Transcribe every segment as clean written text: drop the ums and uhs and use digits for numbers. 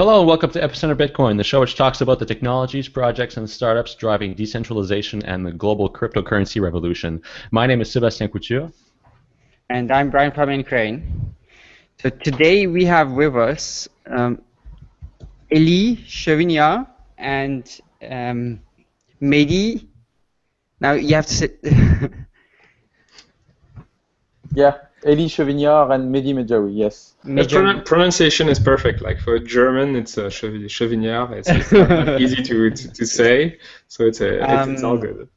Hello and welcome to Epicenter Bitcoin, the show which talks about the technologies, projects, and startups driving decentralization and the global cryptocurrency revolution. My name is Sébastien Couture. And I'm Fabian Crain. So today we have with us Elie, Chevignard, and Mehdi. Now you have to sit. Yeah, Elie, Chevignard, and Mehdi, Medjaoui, yes. Pronunciation is perfect. Like for German, it's Chevignard. It's not easy to say, so it's all good.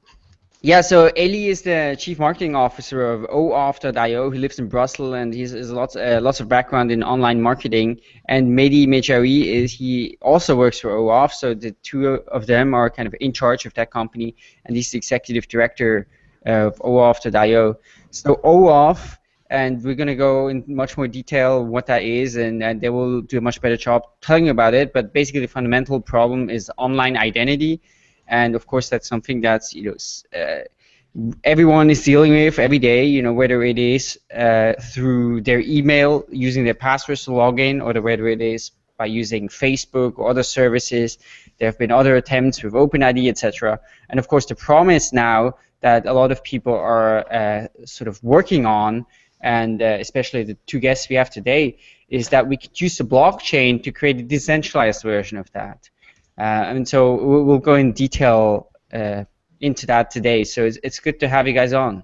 Yeah, so Elie is the chief marketing officer of OAuth.io. He lives in Brussels and he has lots of background in online marketing. And Medjaoui he also works for OAuth, so the two of them are kind of in charge of that company, and he's the executive director of OAuth.io. So OAuth, and we're going to go in much more detail what that is, and they will do a much better job telling you about it. But basically, the fundamental problem is online identity. And of course, that's something that's everyone is dealing with every day. Whether it is through their email, using their passwords to log in, or whether it is by using Facebook or other services. There have been other attempts with OpenID, etc. And of course, the promise now that a lot of people are sort of working on, and especially the two guests we have today, is that we could use the blockchain to create a decentralized version of that. And so we'll go in detail into that today. So it's good to have you guys on.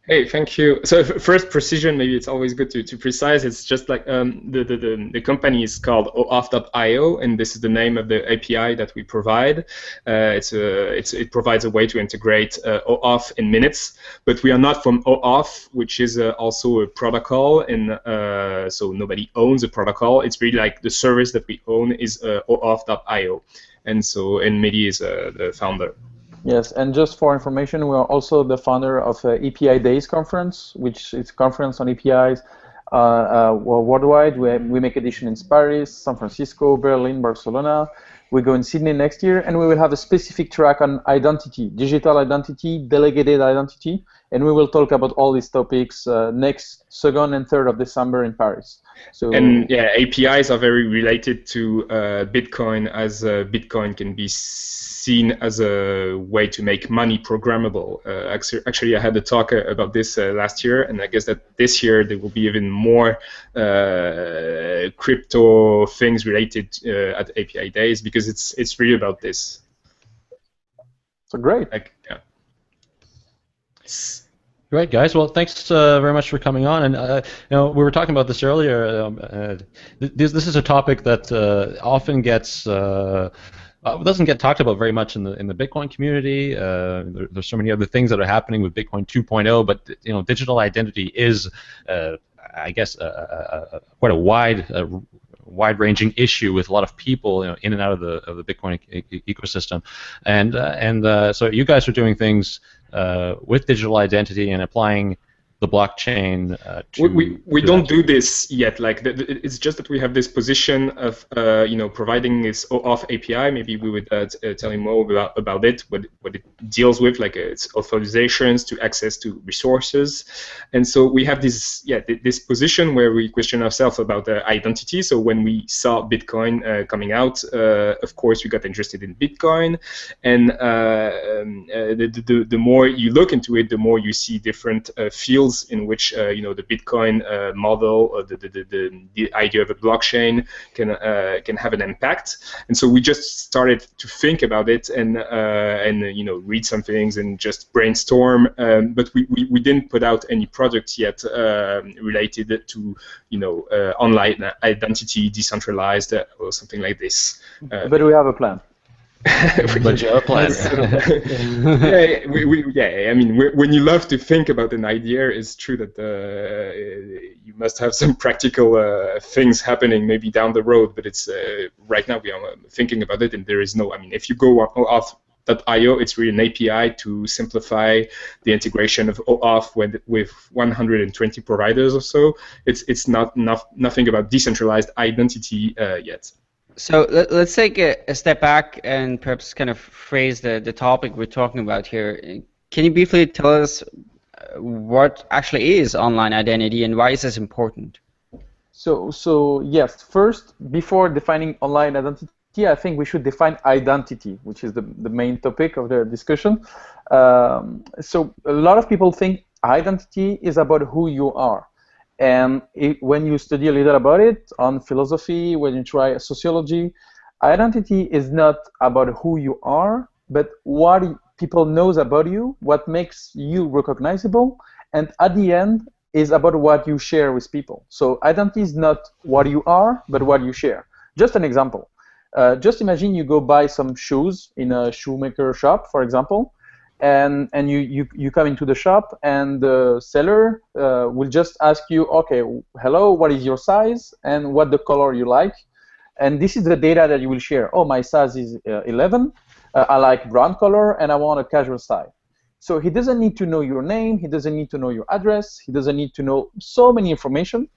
Hey, thank you. So first, precision. Maybe it's always good to precise. It's just like the company is called OAuth.io, and this is the name of the API that we provide. It provides a way to integrate OAuth in minutes. But we are not from OAuth, which is also a protocol, and so nobody owns a protocol. It's really like the service that we own is OAuth.io, and Mehdi is the founder. Yes, and just for information, we are also the founder of API Days conference, which is a conference on APIs worldwide. We make edition in Paris, San Francisco, Berlin, Barcelona. We go in Sydney next year, and we will have a specific track on identity, digital identity, delegated identity, and we will talk about all these topics next 2nd and 3rd of December in Paris. And yeah, APIs are very related to Bitcoin, as Bitcoin can be seen as a way to make money programmable. Actually, I had a talk about this last year, and I guess that this year there will be even more crypto things related at API Days, because it's really about this. So great. Yeah. Great, guys. Well, thanks very much for coming on. And we were talking about this earlier. This is a topic that often gets doesn't get talked about very much in the Bitcoin community. There's so many other things that are happening with Bitcoin 2.0, but digital identity is, I guess, quite a wide-ranging issue with a lot of people, in and out of the Bitcoin ecosystem, and so you guys are doing things with digital identity and applying the blockchain we don't do this yet. Like it's just that we have this position of providing this OAuth API. Maybe we would tell you more about it, what it deals with, like its authorizations to access to resources. And so we have this position where we question ourselves about the identity. So when we saw Bitcoin coming out, of course we got interested in Bitcoin, and the more you look into it, the more you see different fields in which the Bitcoin model, or the idea of a blockchain can have an impact. And so we just started to think about it and read some things and just brainstorm. But we didn't put out any product yet related to online identity, decentralized, or something like this. But we have a plan. But you have a plan. I mean, when you love to think about an idea, it's true that you must have some practical things happening maybe down the road. But it's right now we are thinking about it, and there is no. I mean, if you go on OAuth.io, it's really an API to simplify the integration of OAuth with 120 providers or so. It's nothing about decentralized identity yet. So let's take a step back and perhaps kind of phrase the topic we're talking about here. Can you briefly tell us what actually is online identity and why is this important? So yes, first, before defining online identity, I think we should define identity, which is the main topic of the discussion. So a lot of people think identity is about who you are. And when you study a little about it on philosophy, when you try sociology, identity is not about who you are, but what people knows about you, what makes you recognizable, and at the end is about what you share with people. So identity is not what you are, but what you share. Just an example. Just imagine you go buy some shoes in a shoemaker shop, for example, and you come into the shop, and the seller will just ask you, okay, hello, what is your size and what the color you like, and this is the data that you will share. Oh, my size is 11. I like brown color, and I want a casual style. So he doesn't need to know your name. He doesn't need to know your address. He doesn't need to know so many information.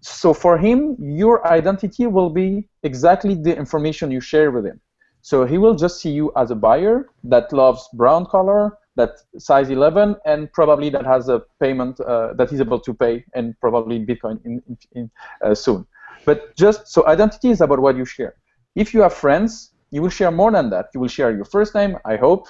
So for him, your identity will be exactly the information you share with him. So he will just see you as a buyer that loves brown color, that size 11, and probably that has a payment that he's able to pay, and probably Bitcoin soon. But just so identity is about what you share. If you have friends, you will share more than that. You will share your first name, I hope.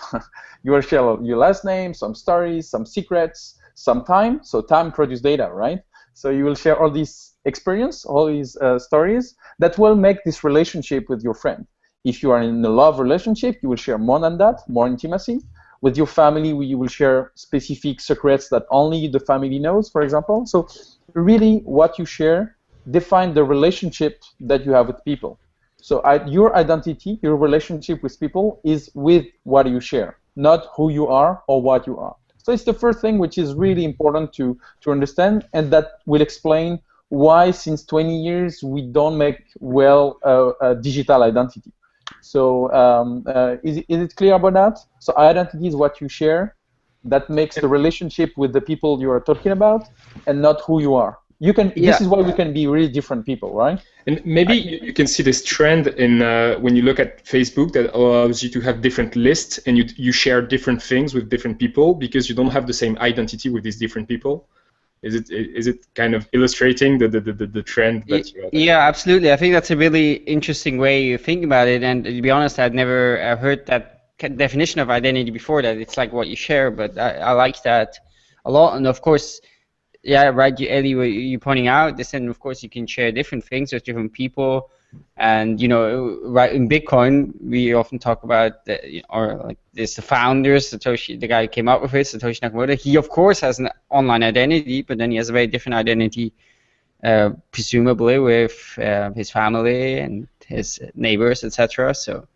You will share your last name, some stories, some secrets, some time. So time produces data, right? So you will share all these experience, all these stories that will make this relationship with your friend. If you are in a love relationship, you will share more than that, more intimacy. With your family, you will share specific secrets that only the family knows, for example. So really what you share defines the relationship that you have with people. So your identity, your relationship with people is with what you share, not who you are or what you are. So it's the first thing which is really important to understand, and that will explain why since 20 years we don't make well a digital identity. So is it clear about that? So identity is what you share that makes the relationship with the people you are talking about, and not who you are. You can. Yeah. This is why we can be really different people, right? And maybe you can see this trend in when you look at Facebook that allows you to have different lists, and you share different things with different people because you don't have the same identity with these different people. Is it kind of illustrating the trend that you have? Yeah, absolutely. I think that's a really interesting way you think about it. And to be honest, I'd never heard that definition of identity before, that it's like what you share, but I like that a lot. And of course, yeah, right, Elie, what you're pointing out this, and of course you can share different things with different people. And right in Bitcoin, we often talk about there's the founders, Satoshi, the guy who came up with it, Satoshi Nakamoto. He of course has an online identity, but then he has a very different identity, presumably with his family and his neighbors, etc. So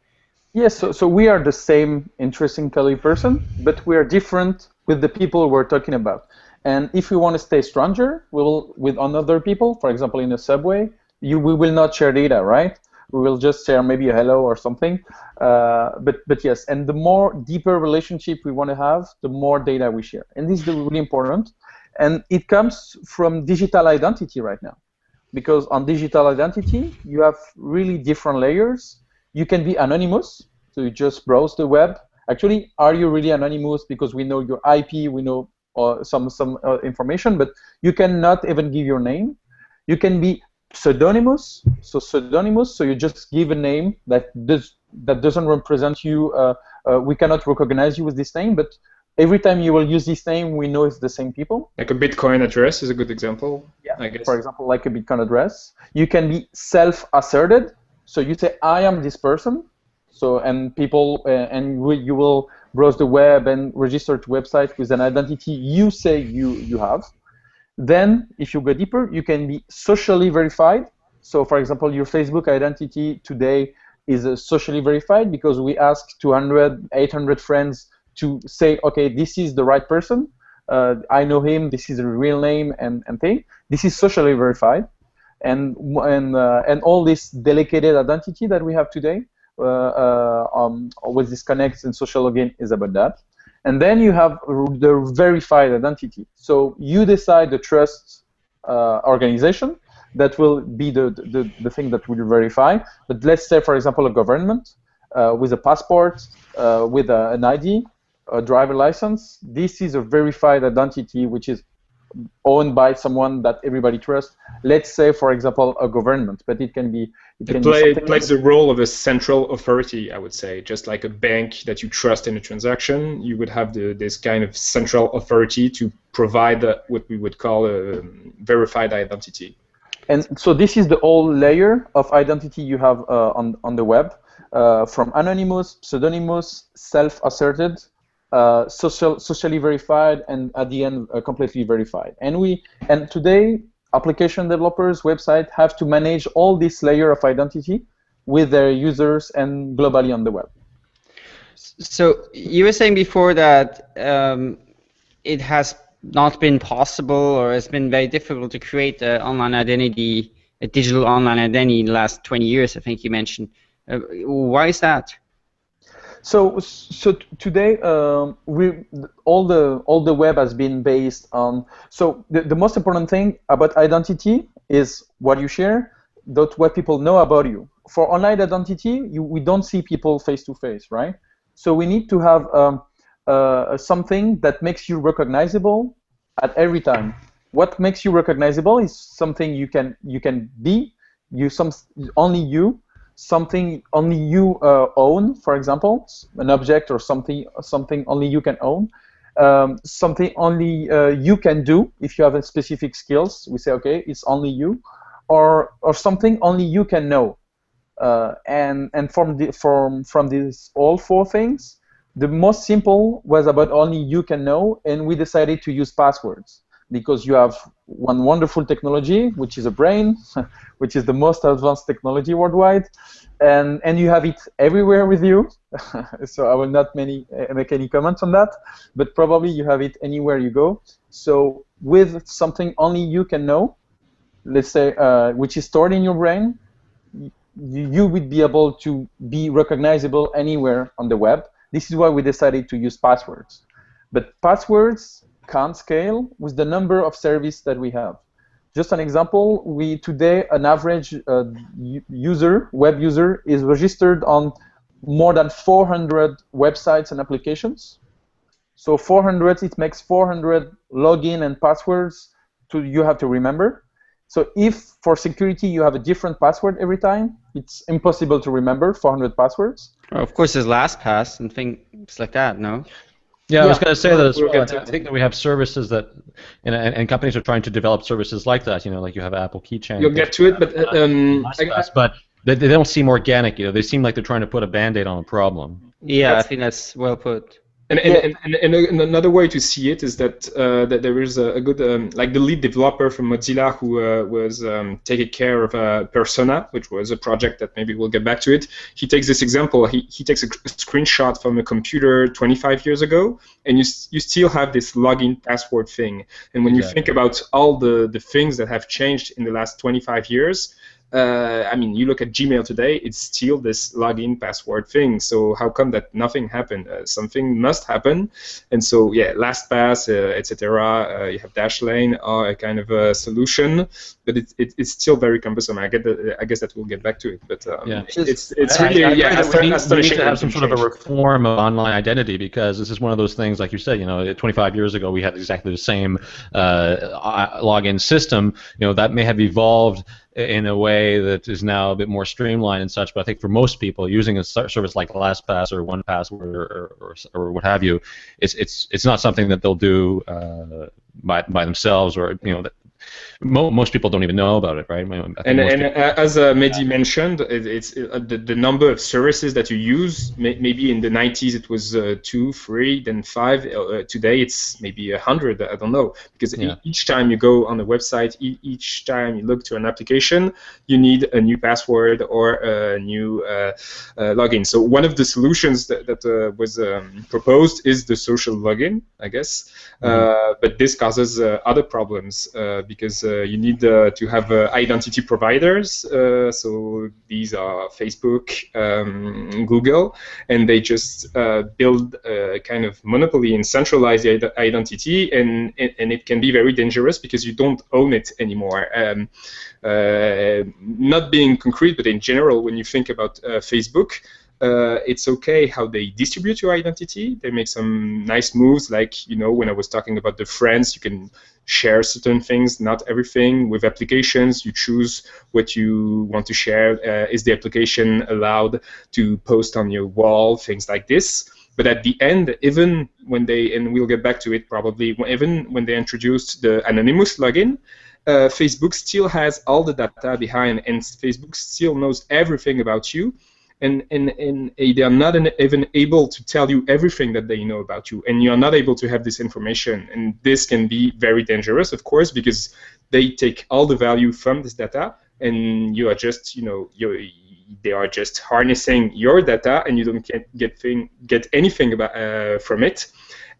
yes, so we are the same intrinsically person, but we are different with the people we're talking about. And if we want to stay stronger, we will with other people, for example, in a subway, we will not share data, right? We will just share maybe a hello or something. But yes, and the more deeper relationship we want to have, the more data we share. And this is really important. And it comes from digital identity right now. Because on digital identity, you have really different layers. You can be anonymous, so you just browse the web. Actually, are you really anonymous? Because we know your IP, we know some information, but you cannot even give your name. You can be pseudonymous, so you just give a name that doesn't represent you. We cannot recognize you with this name, but every time you will use this name, we know it's the same people. Like a Bitcoin address is a good example. Yeah, I guess. For example, like a Bitcoin address. You can be self-asserted, so you say, I am this person. So, and people, you will browse the web and register to website with an identity you say you have. Then, if you go deeper, you can be socially verified. So, for example, your Facebook identity today is socially verified because we ask 200, 800 friends to say, okay, this is the right person. I know him. This is a real name and thing. This is socially verified, and all this delegated identity that we have today. With this connects and social login is about that. And then you have the verified identity. So you decide the trust organization that will be the thing that will verify. But let's say, for example, a government with a passport, with an ID, a driver license. This is a verified identity, which is owned by someone that everybody trusts. Let's say, for example, a government, but it can be It plays the role of a central authority, I would say. Just like a bank that you trust in a transaction, you would have this kind of central authority to provide what we would call a verified identity. And so this is the whole layer of identity you have on the web, from anonymous, pseudonymous, self-asserted, socially verified, and at the end completely verified. And today, application developers, websites have to manage all this layer of identity with their users and globally on the web. So you were saying before that it has not been possible, or it's been very difficult to create an online identity, a digital online identity in the last 20 years, I think you mentioned. Why is that? So today, all the web has been based on. So the most important thing about identity is what you share, what people know about you. For online identity, we don't see people face to face, right? So we need to have something that makes you recognizable at every time. What makes you recognizable is something you can be, only you. Something only you own, for example, an object or something only you can own, something only you can do if you have a specific skills. We say, okay, it's only you, or something only you can know. And from these all four things, the most simple was about only you can know, and we decided to use passwords because you have one wonderful technology, which is a brain, which is the most advanced technology worldwide, and you have it everywhere with you. So I will not make any comments on that, but probably you have it anywhere you go. So with something only you can know, let's say, which is stored in your brain, you would be able to be recognizable anywhere on the web. This is why we decided to use passwords. But passwords can't scale with the number of services that we have. Just an example, today an average web user is registered on more than 400 websites and applications. So 400, it makes 400 login and passwords you have to remember. So if for security you have a different password every time, it's impossible to remember 400 passwords. Well, of course, there's LastPass and things like that, no? Yeah, I was going to say that as well. I think that we have services that, and companies are trying to develop services like that. You know, like you have Apple Keychain. You'll get to it, but they don't seem organic. You know, they seem like they're trying to put a Band-Aid on a problem. Yeah, I think that's well put. And another way to see it is that that there is a good like the lead developer from Mozilla who was taking care of Persona, which was a project that maybe we'll get back to it. He takes this example. He takes a screenshot from a computer 25 years ago, and you still have this login password thing. And when you think about all the things that have changed in the last 25 years. I mean, you look at Gmail today, it's still this login password thing. So how come that nothing happened? Something must happen. And so, yeah, LastPass, etc. You have Dashlane are a kind of a solution, but it's still very cumbersome. I guess that we'll get back to it. But it's really we need to have some sort of a reform of online identity, because this is one of those things, like you said, you know, 25 years ago we had exactly the same login system. You know, that may have evolved in a way that is now a bit more streamlined and such, but I think for most people using a service like LastPass or 1Password or what have you, it's not something that they'll do by themselves, or you know, that most people don't even know about it, right? As Mehdi mentioned, it's the number of services that you use. Maybe in the 90s it was 2, 3, then 5. Today it's maybe 100. I don't know, because each time you go on the website, each time you look to an application, you need a new password or a new login. So one of the solutions that was proposed is the social login, I guess. But this causes other problems because you need to have identity providers. So these are Facebook, Google, and they just build a kind of monopoly in centralized identity, and it can be very dangerous because you don't own it anymore. Not being concrete, but in general, when you think about Facebook, It's okay how they distribute your identity. They make some nice moves, like, you know, when I was talking about the friends, you can share certain things, not everything. With applications, you choose what you want to share. Is the application allowed to post on your wall, things like this. But at the end, even when they, and we'll get back to it probably, even when they introduced the anonymous login, Facebook still has all the data behind, and Facebook still knows everything about you. And they are not even able to tell you everything that they know about you, and you are not able to have this information. And this can be very dangerous, of course, because they take all the value from this data, and you are just, you know, they are just harnessing your data, and you don't get anything about, from it,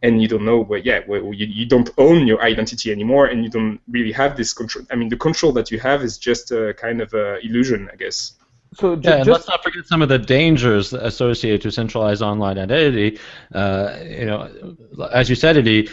and you don't know. Well, yeah, well, you don't own your identity anymore, and you don't really have this control. I mean, the control that you have is just a kind of illusion, I guess. So yeah, and let's not forget some of the dangers associated to centralized online identity. You know, as you said, Elie,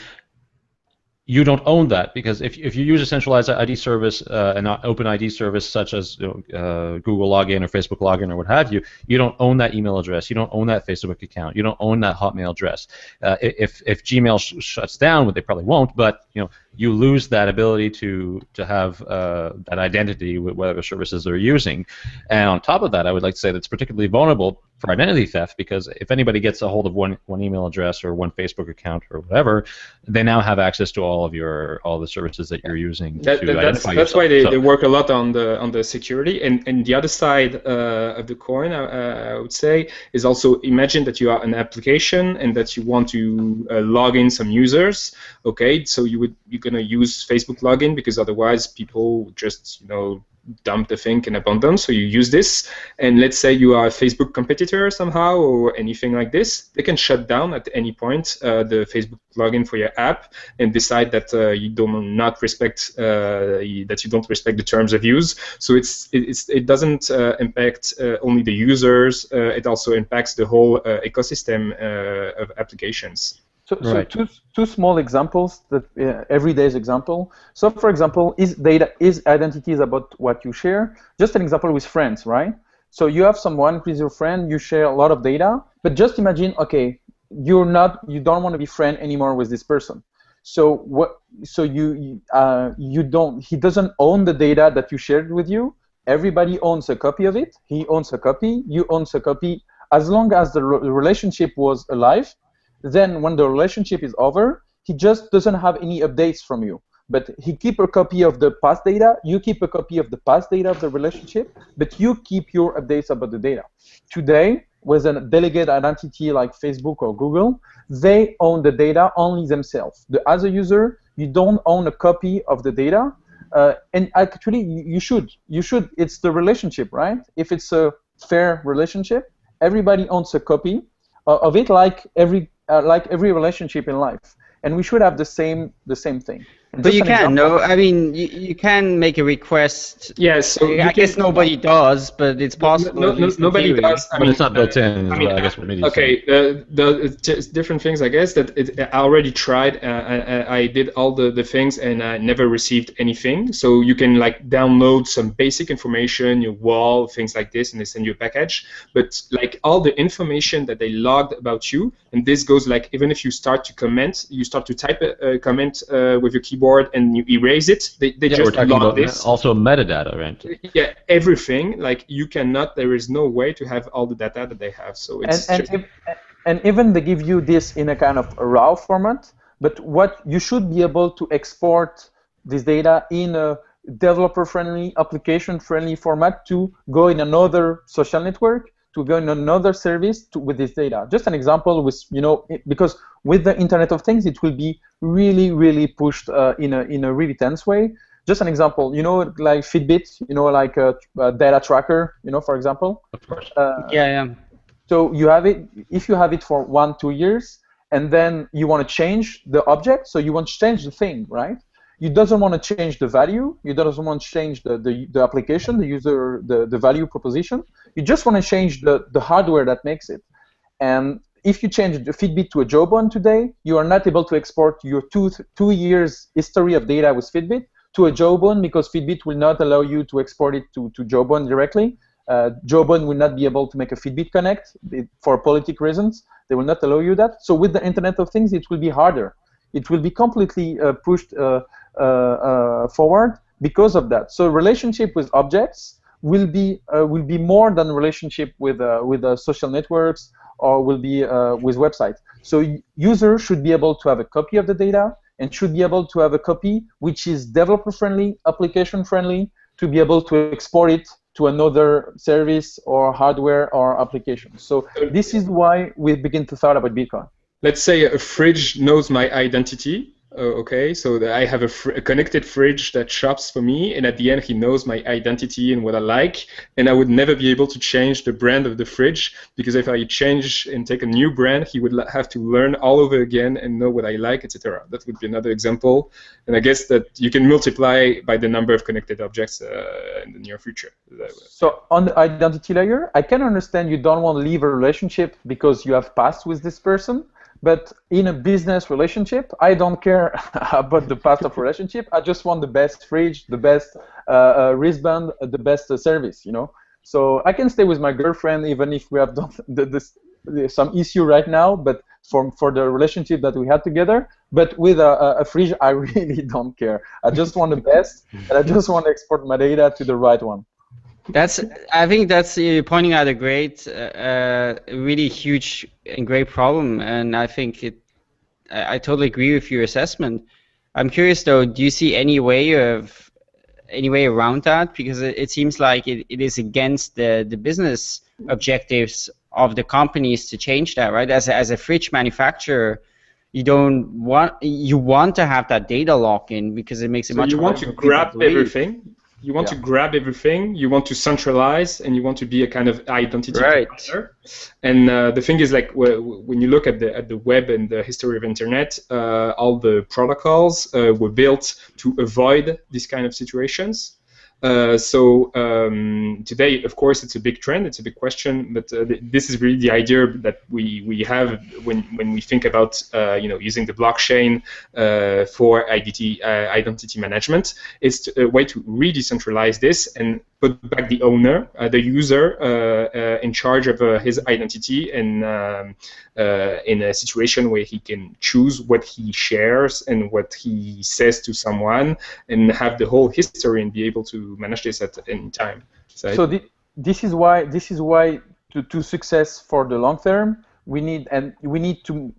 you don't own that, because if you use a centralized ID service, an open ID service such as, you know, Google login or Facebook login or what have you, you don't own that email address, you don't own that Facebook account, you don't own that Hotmail address. If Gmail shuts down, what they probably won't, but you know, you lose that ability to have that identity with whatever services they're using. And on top of that, I would like to say that's particularly vulnerable for identity theft, because if anybody gets a hold of one email address or one Facebook account or whatever, they now have access to all the services that you're using to identify yourself. That's why they work a lot on the security. And the other side of the coin, I would say, is also, imagine that you are an application and that you want to log in some users. Okay, so you're gonna use Facebook login, because otherwise people just, you know, dump the thing and abandon. So you use this, and let's say you are a Facebook competitor somehow or anything like this, they can shut down at any point the Facebook login for your app and decide that you don't respect the terms of use. So it doesn't impact only the users. It also impacts the whole ecosystem of applications. So two small examples, that everyday's example. So for example, is identity is about what you share? Just an example with friends, right? So you have someone who is your friend, you share a lot of data, but just imagine, okay, you don't want to be friend anymore with this person. So he doesn't own the data that you shared with you. Everybody owns a copy of it. He owns a copy. You own a copy. As long as the relationship was alive. Then when the relationship is over, he just doesn't have any updates from you. But he keeps a copy of the past data, you keep a copy of the past data of the relationship, but you keep your updates about the data. Today, with a delegate identity like Facebook or Google, they own the data only themselves. As a user, you don't own a copy of the data, and actually you should. It's the relationship, right? If it's a fair relationship, everybody owns a copy of it, like every relationship in life, and we should have the same thing. But you can, no? I mean, you can make a request. Yes. So I guess nobody does, but it's possible. Nobody does. But it's not built in. I guess what Mehdi okay. The different things, I guess, that I already tried. I did all the things, and I never received anything. So you can like download some basic information, your wall, things like this, and they send you a package. But like all the information that they logged about you, and this goes like even if you start to comment, you start to type a comment with your keyboard and you erase it, they just log this. Also metadata, right? Yeah, everything. Like you cannot. There is no way to have all the data that they have. So it's and even they give you this in a kind of a raw format. But what you should be able to export this data in a developer-friendly, application-friendly format to go in another social network, to go in another service with this data. Just an example with, because with the Internet of Things, it will be really, really pushed in a really tense way. Just an example, like Fitbit, like a data tracker, for example. Of course. Yeah. So you have it, if you have it for 1-2 years, and then you want to change the object, so you want to change the thing, right? You doesn't want to change the value. You doesn't want to change the application, the user, the value proposition. You just want to change the hardware that makes it. And if you change the Fitbit to a Jawbone today, you are not able to export your 2 years history of data with Fitbit to a Jawbone, because Fitbit will not allow you to export it to Jawbone directly. Jawbone will not be able to make a Fitbit connect for politic reasons. They will not allow you that. So with the Internet of Things, it will be harder. It will be completely pushed forward because of that. So relationship with objects will be more than relationship with social networks or will be with websites. So users should be able to have a copy of the data and should be able to have a copy which is developer friendly, application friendly, to be able to export it to another service or hardware or application. So this is why we begin to thought about Bitcoin. Let's say a fridge knows my identity. Okay, so I have a connected fridge that shops for me, and at the end he knows my identity and what I like, and I would never be able to change the brand of the fridge, because if I change and take a new brand, he would have to learn all over again and know what I like, etc. That would be another example, and I guess that you can multiply by the number of connected objects in the near future. So on the identity layer, I can understand you don't want to leave a relationship because you have past with this person. But in a business relationship, I don't care about the past of relationship. I just want the best fridge, the best wristband, the best service, you know. So I can stay with my girlfriend even if we have done some issue right now, but for the relationship that we had together. But with a fridge, I really don't care. I just want the best, and I just want to export my data to the right one. I think that's pointing out a great, really huge and great problem, and I think I totally agree with your assessment. I'm curious though, do you see any way around that? Because it seems like it is against the business objectives of the companies to change that, right? As a fridge manufacturer, you want to have that data lock-in because it makes it much harder. So you want to grab everything. You want to grab everything, you want to centralize, and you want to be a kind of identity provider. And the thing is, like, when you look at the web and the history of internet, all the protocols were built to avoid these kind of situations. So today, of course, it's a big trend, it's a big question, but this is really the idea that we have when we think about using the blockchain for identity management. It's a way to really decentralize this and put back the owner, the user, in charge of his identity and in a situation where he can choose what he shares and what he says to someone and have the whole history and be able to manage this at any time. So this is why to success for the long term, we need to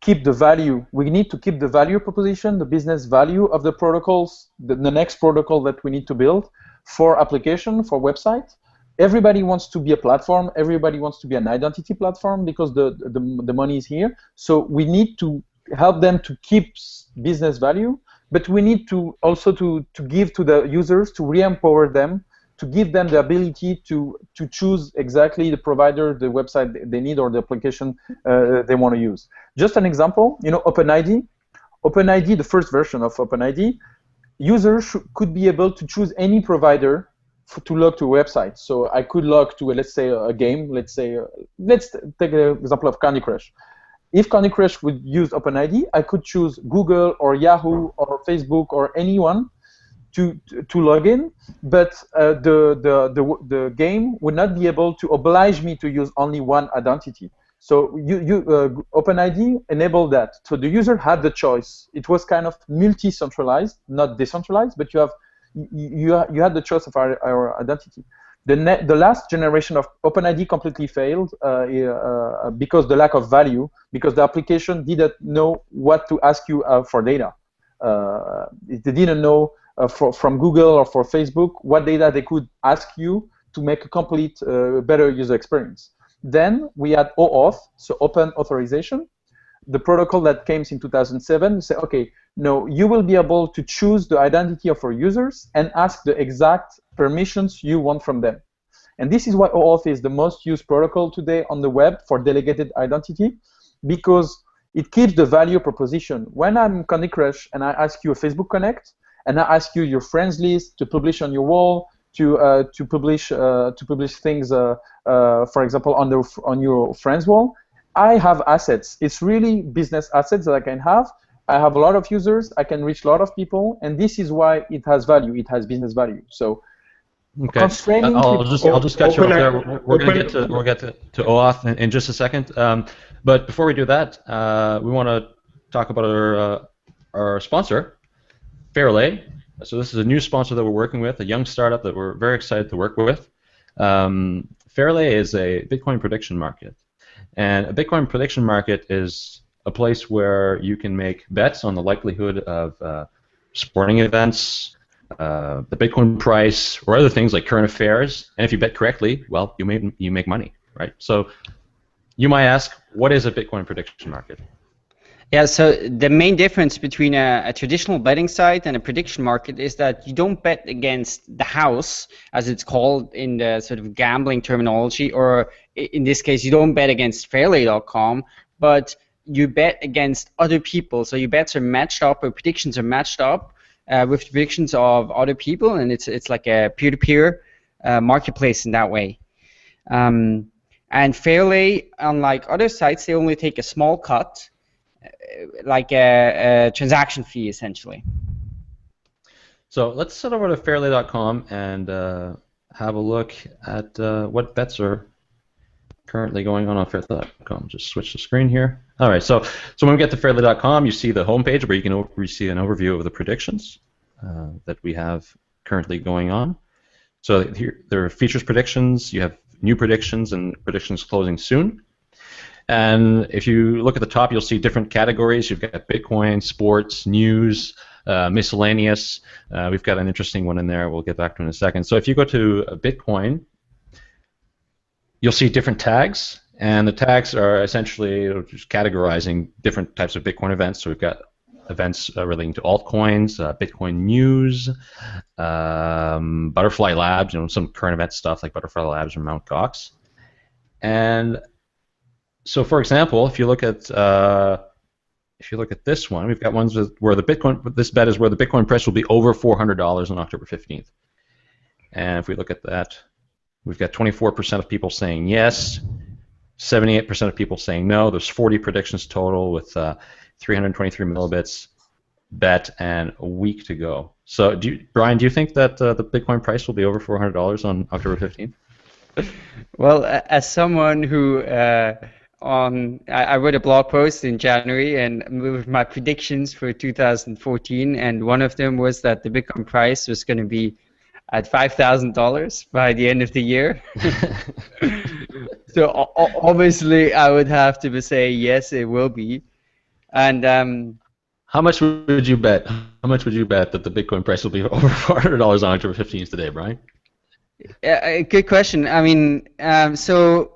keep the value. We need to keep the value proposition, the business value of the protocols, the next protocol that we need to build for application, for website. Everybody wants to be a platform. Everybody wants to be an identity platform because the money is here. So we need to help them to keep business value, but we need to also to give to the users, to re-empower them, to give them the ability to choose exactly the provider, the website they need, or the application they want to use. Just an example, OpenID. OpenID, the first version of OpenID, users could be able to choose any provider to log to a website. So I could log to, let's say, a game. Let's take the example of Candy Crush. If Candy Crush would use OpenID, I could choose Google or Yahoo or Facebook or anyone to log in, but the game would not be able to oblige me to use only one identity. So OpenID enabled that. So the user had the choice. It was kind of multi-centralized, not decentralized, but you had the choice of our identity. The last generation of OpenID completely failed because the lack of value, because the application didn't know what to ask you for data. They didn't know from Google or for Facebook what data they could ask you to make a complete better user experience. Then we had OAuth, so Open Authorization, the protocol that came in 2007. We say, okay, no, you will be able to choose the identity of our users and ask the exact permissions you want from them. And this is why OAuth is the most used protocol today on the web for delegated identity, because it keeps the value proposition. When I'm Candy Crush and I ask you a Facebook Connect, and I ask you your friends list to publish on your wall, to publish things, for example, on your friends wall, I have assets. It's really business assets that I can have. I have a lot of users. I can reach a lot of people, and this is why it has value. It has business value. So Okay. constraining I'll just cut you off there. We're going to get to OAuth in just a second. But before we do that, we want to talk about our sponsor, Fairlay. So this is a new sponsor that we're working with, a young startup that we're very excited to work with. Fairlay is a Bitcoin prediction market, and a Bitcoin prediction market is a place where you can make bets on the likelihood of sporting events, the Bitcoin price, or other things like current affairs. And if you bet correctly, well, you make money, right? So you might ask, what is a Bitcoin prediction market? Yeah, so the main difference between a traditional betting site and a prediction market is that you don't bet against the house, as it's called in the sort of gambling terminology, or in this case, you don't bet against Fairlay.com, but you bet against other people. So your bets are matched up, or predictions are matched up with predictions of other people, and it's like a peer-to-peer marketplace in that way. And Fairlay, unlike other sites, they only take a small cut, like a transaction fee, essentially. So let's head over to Fairlay.com and have a look at what bets are currently going on Fairlay.com. Just switch the screen here. All right, so when we get to Fairlay.com, you see the homepage where you can see an overview of the predictions that we have currently going on. So here there are features predictions, you have new predictions, and predictions closing soon. And if you look at the top, you'll see different categories. You've got Bitcoin, sports, news, miscellaneous. We've got an interesting one in there. We'll get back to in a second. So if you go to Bitcoin, you'll see different tags, and the tags are essentially just categorizing different types of Bitcoin events. So we've got events relating to altcoins, Bitcoin news, Butterfly Labs, some current event stuff like Butterfly Labs or Mt. Gox. And so, for example, if you look at this one, we've got ones where this bet is where the Bitcoin price will be over $400 on October 15th. And if we look at that, we've got 24% of people saying yes, 78% of people saying no. There's 40 predictions total with 323 millibits bet and a week to go. So, Brian, do you think that the Bitcoin price will be over $400 on October 15th? Well, as someone who I wrote a blog post in January and with my predictions for 2014, and one of them was that the Bitcoin price was going to be at $5,000 by the end of the year. So obviously, I would have to say yes, it will be. And how much would you bet? How much would you bet that the Bitcoin price will be over $400 on October 15th today, Brian? Good question. I mean, so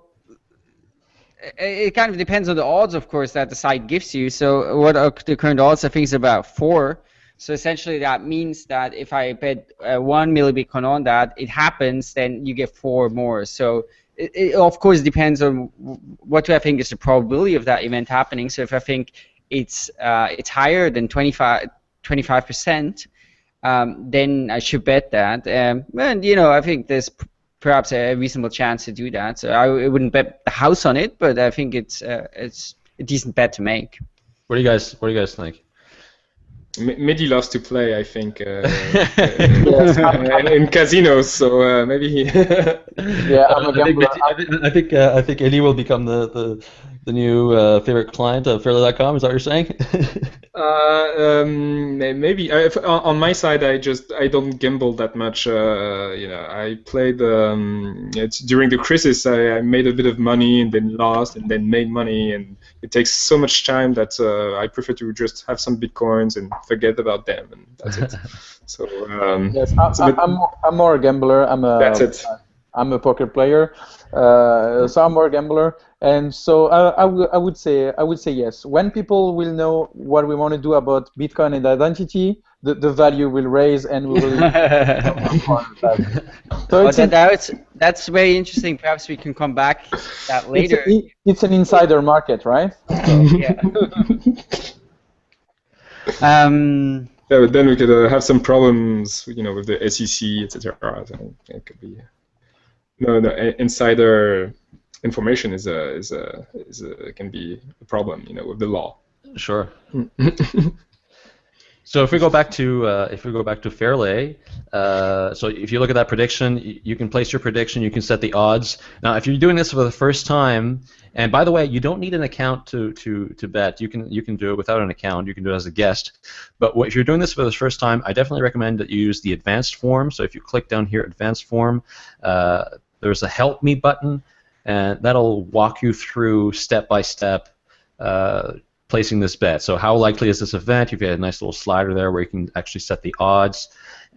it kind of depends on the odds, of course, that the site gives you. So what are the current odds? I think it's about 4. So essentially that means that if I bet 1 millibitcoin on that, it happens, then you get 4 more. So it of course depends on what do I think is the probability of that event happening. So if I think it's higher than 25%, then I should bet that. And I think there's perhaps a reasonable chance to do that. So I wouldn't bet the house on it, but I think it's a decent bet to make. What do you guys think? Mehdi loves to play, I think, in casinos. So maybe he. Yeah, I'm a gambler. I think Elie will become the new favorite client of Fairlay.com. Is that what you're saying? Maybe on my side, I don't gamble that much. I played during the crisis. I made a bit of money and then lost and then made money, and it takes so much time that I prefer to just have some bitcoins and forget about them, and that's it. So yes, I'm more a gambler. That's it. I'm a poker player, so I'm more a gambler, and so I would say yes. When people will know what we want to do about Bitcoin and identity, the value will raise, and we will. So that's very interesting. Perhaps we can come back to that later. It's an insider market, right? Yeah. Yeah, but then we could have some problems, with the SEC, etc. So it could be. No, insider information can be a problem, with the law. Sure. So if we go back to Fairlay, so if you look at that prediction, you can place your prediction. You can set the odds. Now, if you're doing this for the first time, and by the way, you don't need an account to bet. You can do it without an account. You can do it as a guest. But if you're doing this for the first time, I definitely recommend that you use the advanced form. So if you click down here, advanced form, there's a help me button, and that'll walk you through step by step. Placing this bet. So how likely is this event? You've got a nice little slider there where you can actually set the odds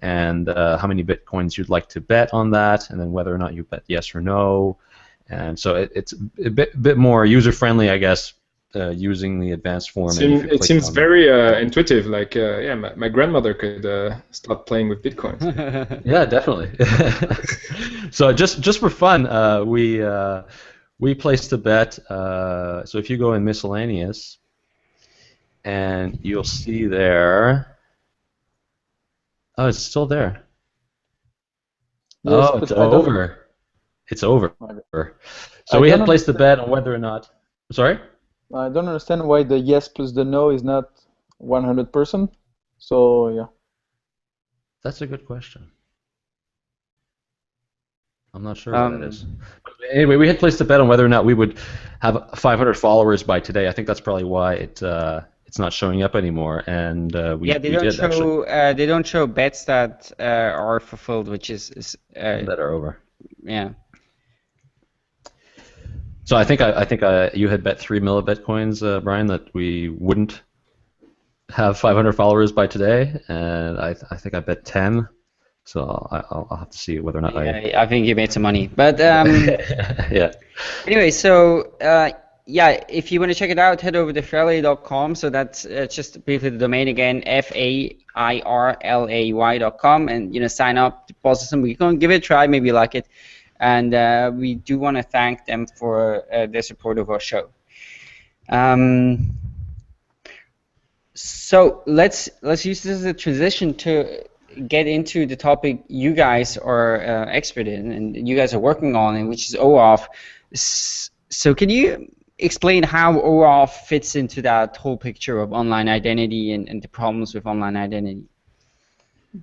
and how many bitcoins you'd like to bet on that, and then whether or not you bet yes or no. And so it's a bit more user-friendly, I guess, using the advanced form. It seems very intuitive. Like, yeah, my grandmother could start playing with bitcoins. Yeah, definitely. So just for fun, we placed a bet. So if you go in miscellaneous, and you'll see there. Oh, it's still there. Yes, oh, it's over. It's over. So we had placed the bet on whether or not. Sorry? I don't understand why the yes plus the no is not 100%. So yeah. That's a good question. I'm not sure what that is. But anyway, we had placed a bet on whether or not we would have 500 followers by today. I think that's probably why it's not showing up anymore, and we they don't show bets that are fulfilled, which is that are over. Yeah. So I think you had bet 3 millibitcoins, Brian, that we wouldn't have 500 followers by today, and I think I bet 10. So I'll have to see whether or not I think you made some money, but yeah. Anyway, so. Yeah, if you want to check it out, head over to fairlay.com. So that's just briefly the domain again, fairlay.com, and sign up, deposit some. You can give it a try, maybe you like it, and we do want to thank them for their support of our show. So let's use this as a transition to get into the topic you guys are expert in and you guys are working on, and which is OAuth. So can you explain how OAuth fits into that whole picture of online identity and the problems with online identity?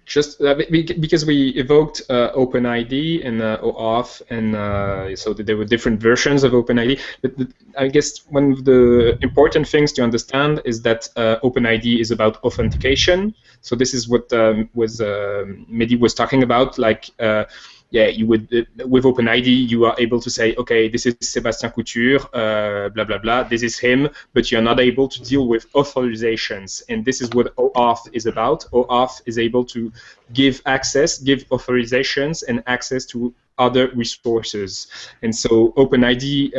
Just because we evoked OpenID and OAuth, and so there were different versions of OpenID. But I guess one of the important things to understand is that OpenID is about authentication. So this is what Mehdi was talking about, like. Yeah, you would with OpenID you are able to say, okay, this is Sébastien Couture, blah blah blah. This is him, but you are not able to deal with authorizations, and this is what OAuth is about. OAuth is able to give authorizations and access to other resources, and so OpenID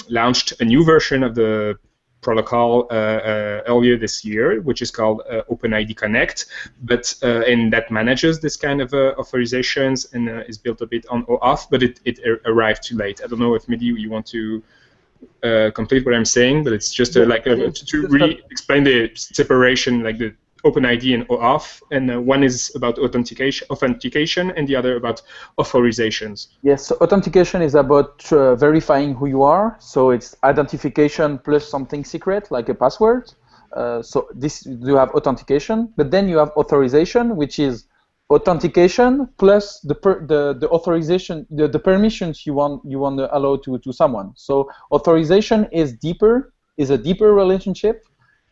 launched a new version of the protocol earlier this year, which is called OpenID Connect, but and that manages this kind of authorizations and is built a bit on OAuth, but it arrived too late. I don't know if Mehdi you want to complete what I'm saying, but it's just to really explain the separation, like the OpenID and OAuth, and one is about authentication, and the other about authorizations. Yes, so authentication is about verifying who you are. So it's identification plus something secret, like a password. So this you have authentication, but then you have authorization, which is authentication plus the authorization, the permissions you want to allow to someone. So authorization is a deeper relationship.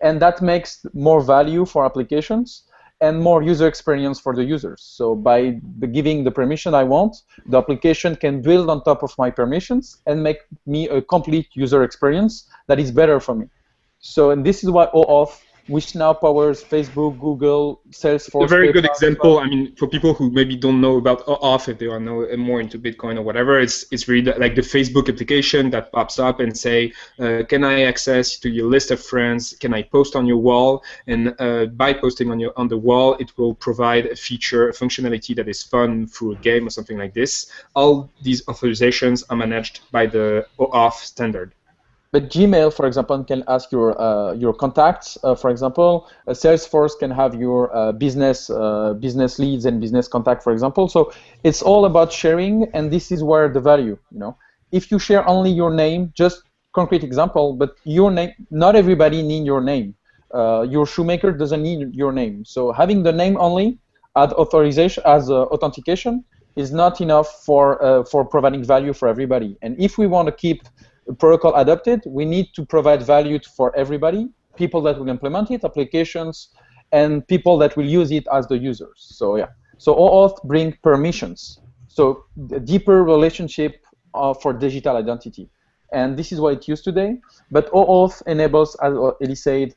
And that makes more value for applications and more user experience for the users. So by giving the permission I want, the application can build on top of my permissions and make me a complete user experience that is better for me. So, and this is why OAuth, which now powers Facebook, Google, Salesforce. A very good example. I mean, for people who maybe don't know about OAuth, if they are more into Bitcoin or whatever, it's really like the Facebook application that pops up and say, can I access to your list of friends? Can I post on your wall? And by posting on the wall, it will provide a functionality that is fun through a game or something like this. All these authorizations are managed by the OAuth standard. But Gmail, for example, can ask your contacts. For example, Salesforce can have your business leads and business contact, for example. So it's all about sharing, and this is where the value. If you share only your name, just concrete example, but your name, not everybody needs your name. Your shoemaker doesn't need your name. So having the name only as authorization, as authentication, is not enough for providing value for everybody. And if we want to keep the protocol adapted, we need to provide value for everybody, people that will implement it, applications, and people that will use it as the users. So yeah. So OAuth bring permissions. So a deeper relationship for digital identity. And this is what it used today. But OAuth enables, as Elie said,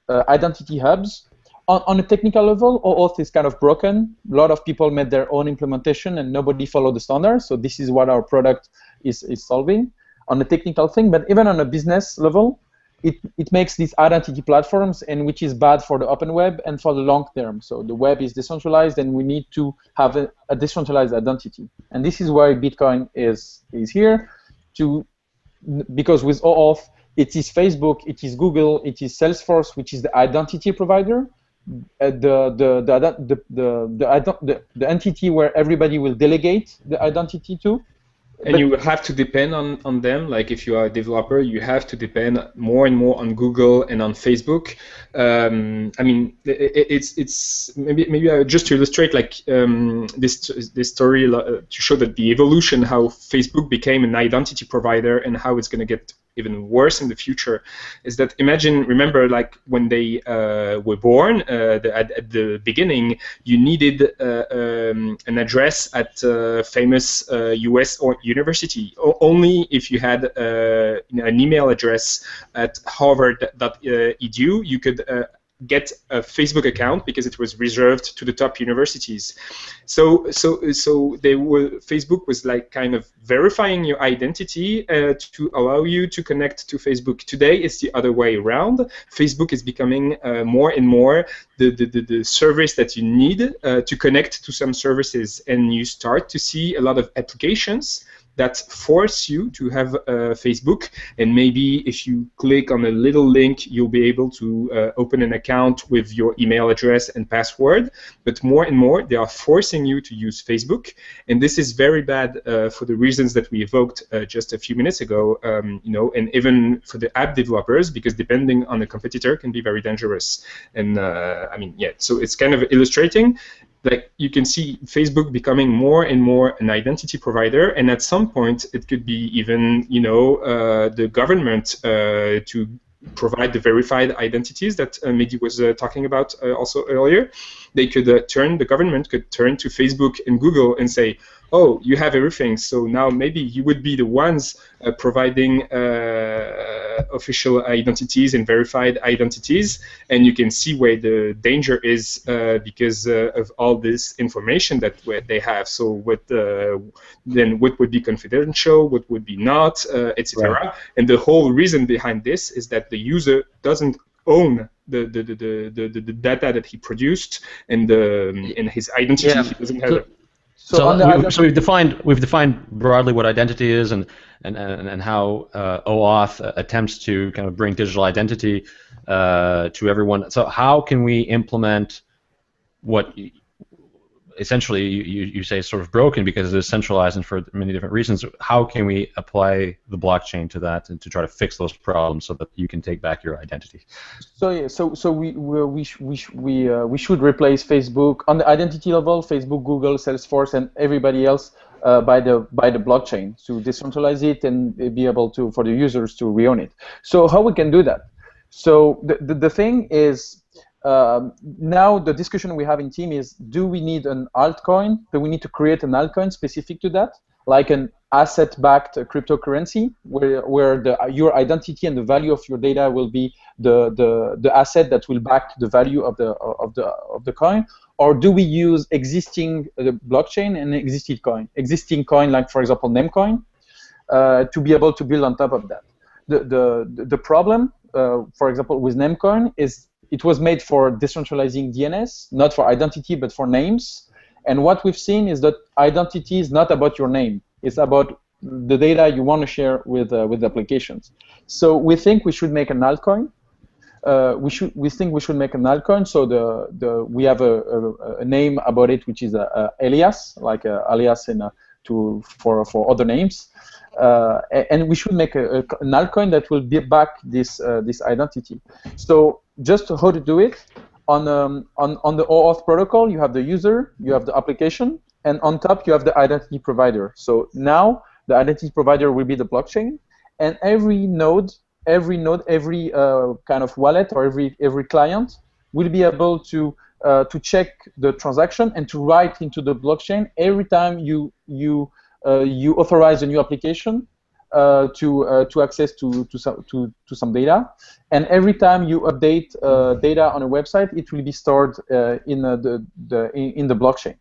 identity hubs. On a technical level, OAuth is kind of broken. A lot of people made their own implementation and nobody followed the standard. So this is what our product is solving on a technical thing. But even on a business level, it makes these identity platforms, and which is bad for the open web and for the long term. So the web is decentralized, and we need to have a decentralized identity. And this is why Bitcoin is here, because with OAuth, it is Facebook, it is Google, it is Salesforce, which is the identity provider, the entity where everybody will delegate the identity to. And you have to depend on them. Like if you are a developer, you have to depend more and more on Google and on Facebook. I mean, it's maybe just to illustrate like this story to show that the evolution, how Facebook became an identity provider and how it's going to get even worse in the future, is that remember like when they were born at the beginning, you needed an address at a famous US or university. Only if you had an email address at harvard.edu, you could get a Facebook account because it was reserved to the top universities. So Facebook was like kind of verifying your identity to allow you to connect to Facebook. Today it's the other way around. Facebook is becoming more and more the service that you need to connect to some services, and you start to see a lot of applications that force you to have Facebook, and maybe if you click on a little link, you'll be able to open an account with your email address and password. But more and more, they are forcing you to use Facebook, and this is very bad for the reasons that we evoked just a few minutes ago. And even for the app developers, because depending on the competitor can be very dangerous. And so it's kind of illustrating. Like you can see Facebook becoming more and more an identity provider, and at some point it could be even, the government to provide the verified identities that Mehdi was talking about also earlier. The government could turn to Facebook and Google and say, oh, you have everything, so now maybe you would be the ones providing official identities and verified identities, and you can see where the danger is because of all this information that they have. So then what would be confidential, what would be not, etc. Right. And the whole reason behind this is that the user doesn't own the data that he produced, and his identity he doesn't have. So we've defined broadly what identity is, and how OAuth attempts to kind of bring digital identity to everyone. So how can we implement what essentially you say is sort of broken because it is centralized and for many different reasons? How can we apply the blockchain to that and to try to fix those problems so that you can take back your identity? So we should replace Facebook on the identity level, Facebook, Google, Salesforce, and everybody else by the blockchain to decentralize it and be able to for the users to re-own it. So how we can do that? So the thing is. Now the discussion we have in team is, do we need an altcoin? Do we need to create an altcoin specific to that, like an asset-backed cryptocurrency, where your identity and the value of your data will be the asset that will back the value of the coin? Or do we use existing blockchain and existing coin, like for example Namecoin, to be able to build on top of that? The problem, for example, with Namecoin is it was made for decentralizing DNS, not for identity, but for names. And what we've seen is that identity is not about your name. It's about the data you want to share with applications. So we think we should make an altcoin. We think we should make an altcoin. So we have a name about it, which is alias, like alias for other names. And we should make an altcoin that will be back this identity. So just how to do it. On the OAuth protocol, you have the user, you have the application, and on top you have the identity provider. So now the identity provider will be the blockchain, and every node, every kind of wallet or every client will be able to check the transaction and to write into the blockchain every time you authorize a new application to access to some data, and every time you update data on a website, it will be stored in the blockchain.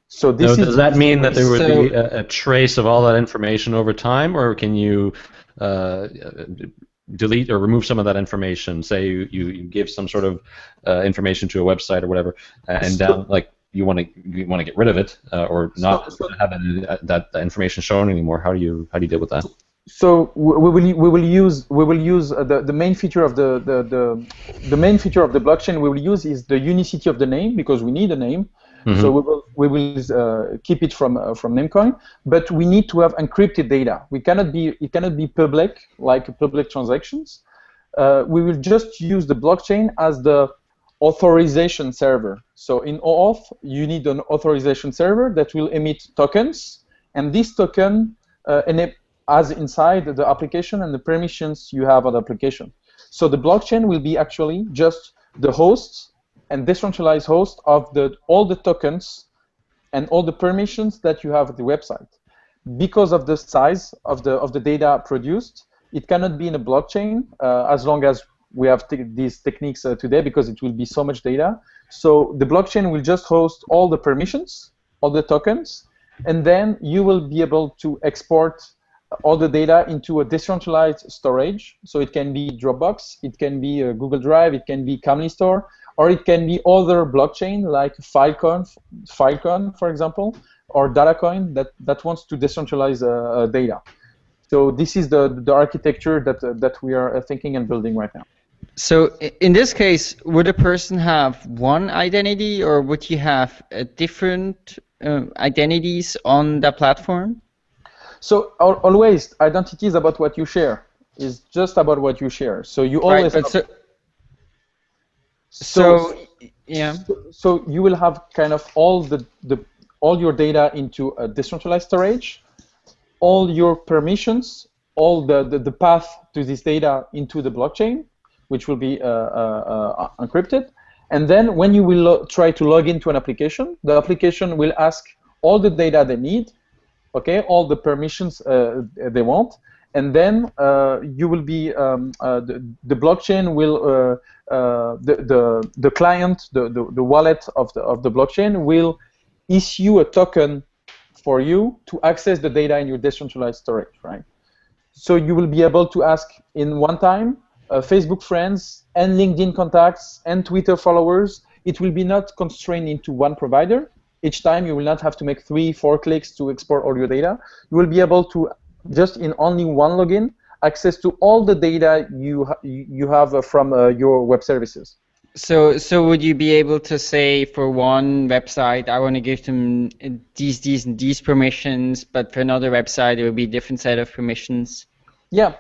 So this does that mean that there would be a trace of all that information over time, or can you delete or remove some of that information? Say you give some sort of information to a website or whatever, and down like you want to get rid of it or not have that information shown anymore. How do you deal with that? So we will use the main feature of the main feature of the blockchain we will use is the unicity of the name, because we need a name. Mm-hmm. So we will keep it from Namecoin, but we need to have encrypted data. It cannot be public like public transactions. We will just use the blockchain as the authorization server. So in OAuth, you need an authorization server that will emit tokens, and this token as inside the application and the permissions you have on the application. So the blockchain will be actually just the host and decentralized host of all the tokens and all the permissions that you have at the website. Because of the size of the data produced, it cannot be in a blockchain as long as we have these techniques today, because it will be so much data. So the blockchain will just host all the permissions, all the tokens, and then you will be able to export all the data into a decentralized storage. So it can be Dropbox, it can be Google Drive, it can be Camly Store, or it can be other blockchain like Filecoin, for example, or Datacoin that wants to decentralize data. So this is the architecture that we are thinking and building right now. So in this case, would a person have one identity, or would you have different identities on the platform? So always, identity is about what you share. It's just about what you share. So you always. Right, So you will have kind of all your data into a decentralized storage, all your permissions, all the path to this data into the blockchain, which will be encrypted. And then when you will try to log into an application, the application will ask all the data they need, okay, all the permissions they want, and then you will be the blockchain will the client, the wallet of the blockchain will issue a token for you to access the data in your decentralized storage, right? So you will be able to ask in one time Facebook friends and LinkedIn contacts and Twitter followers. It will be not constrained into one provider. Each time you will not have to make 3-4 clicks to export all your data. You will be able to, just in only one login, access to all the data you have from your web services. So would you be able to say for one website, I want to give them these and these permissions, but for another website, it will be a different set of permissions? Yeah,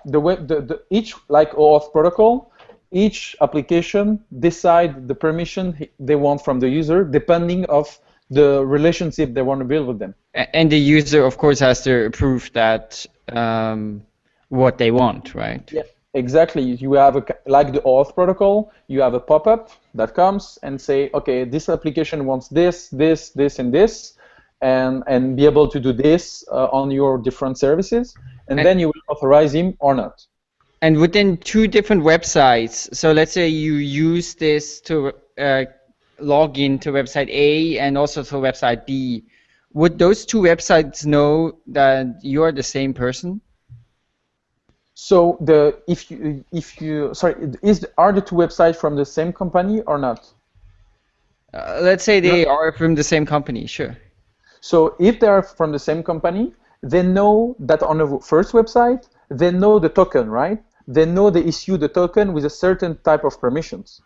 each, like OAuth protocol, each application decide the permission they want from the user, depending of the relationship they want to build with them. And the user, of course, has to approve that what they want, right? Yeah, exactly. You have like the OAuth protocol, you have a pop-up that comes and say, okay, this application wants this, this, this, and this, and be able to do this on your different services, and then you will authorize him or not. And within two different websites, so let's say you use this to log in to website A and also to website B, would those two websites know that you are the same person? So are the two websites from the same company or not? Let's say they are from the same company, sure. So if they are from the same company, they know that on the first website, they know the token, right? They know they issue the token with a certain type of permissions.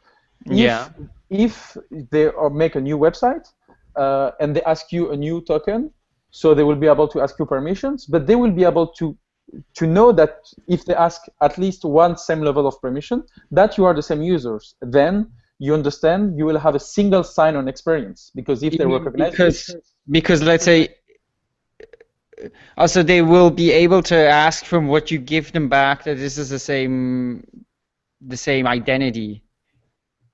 If they make a new website and they ask you a new token, so they will be able to ask you permissions, but they will be able to to know that if they ask at least one same level of permission, that you are the same users. Then you understand you will have a single sign-on experience, because if they recognize because let's say also they will be able to ask from what you give them back that this is the same identity.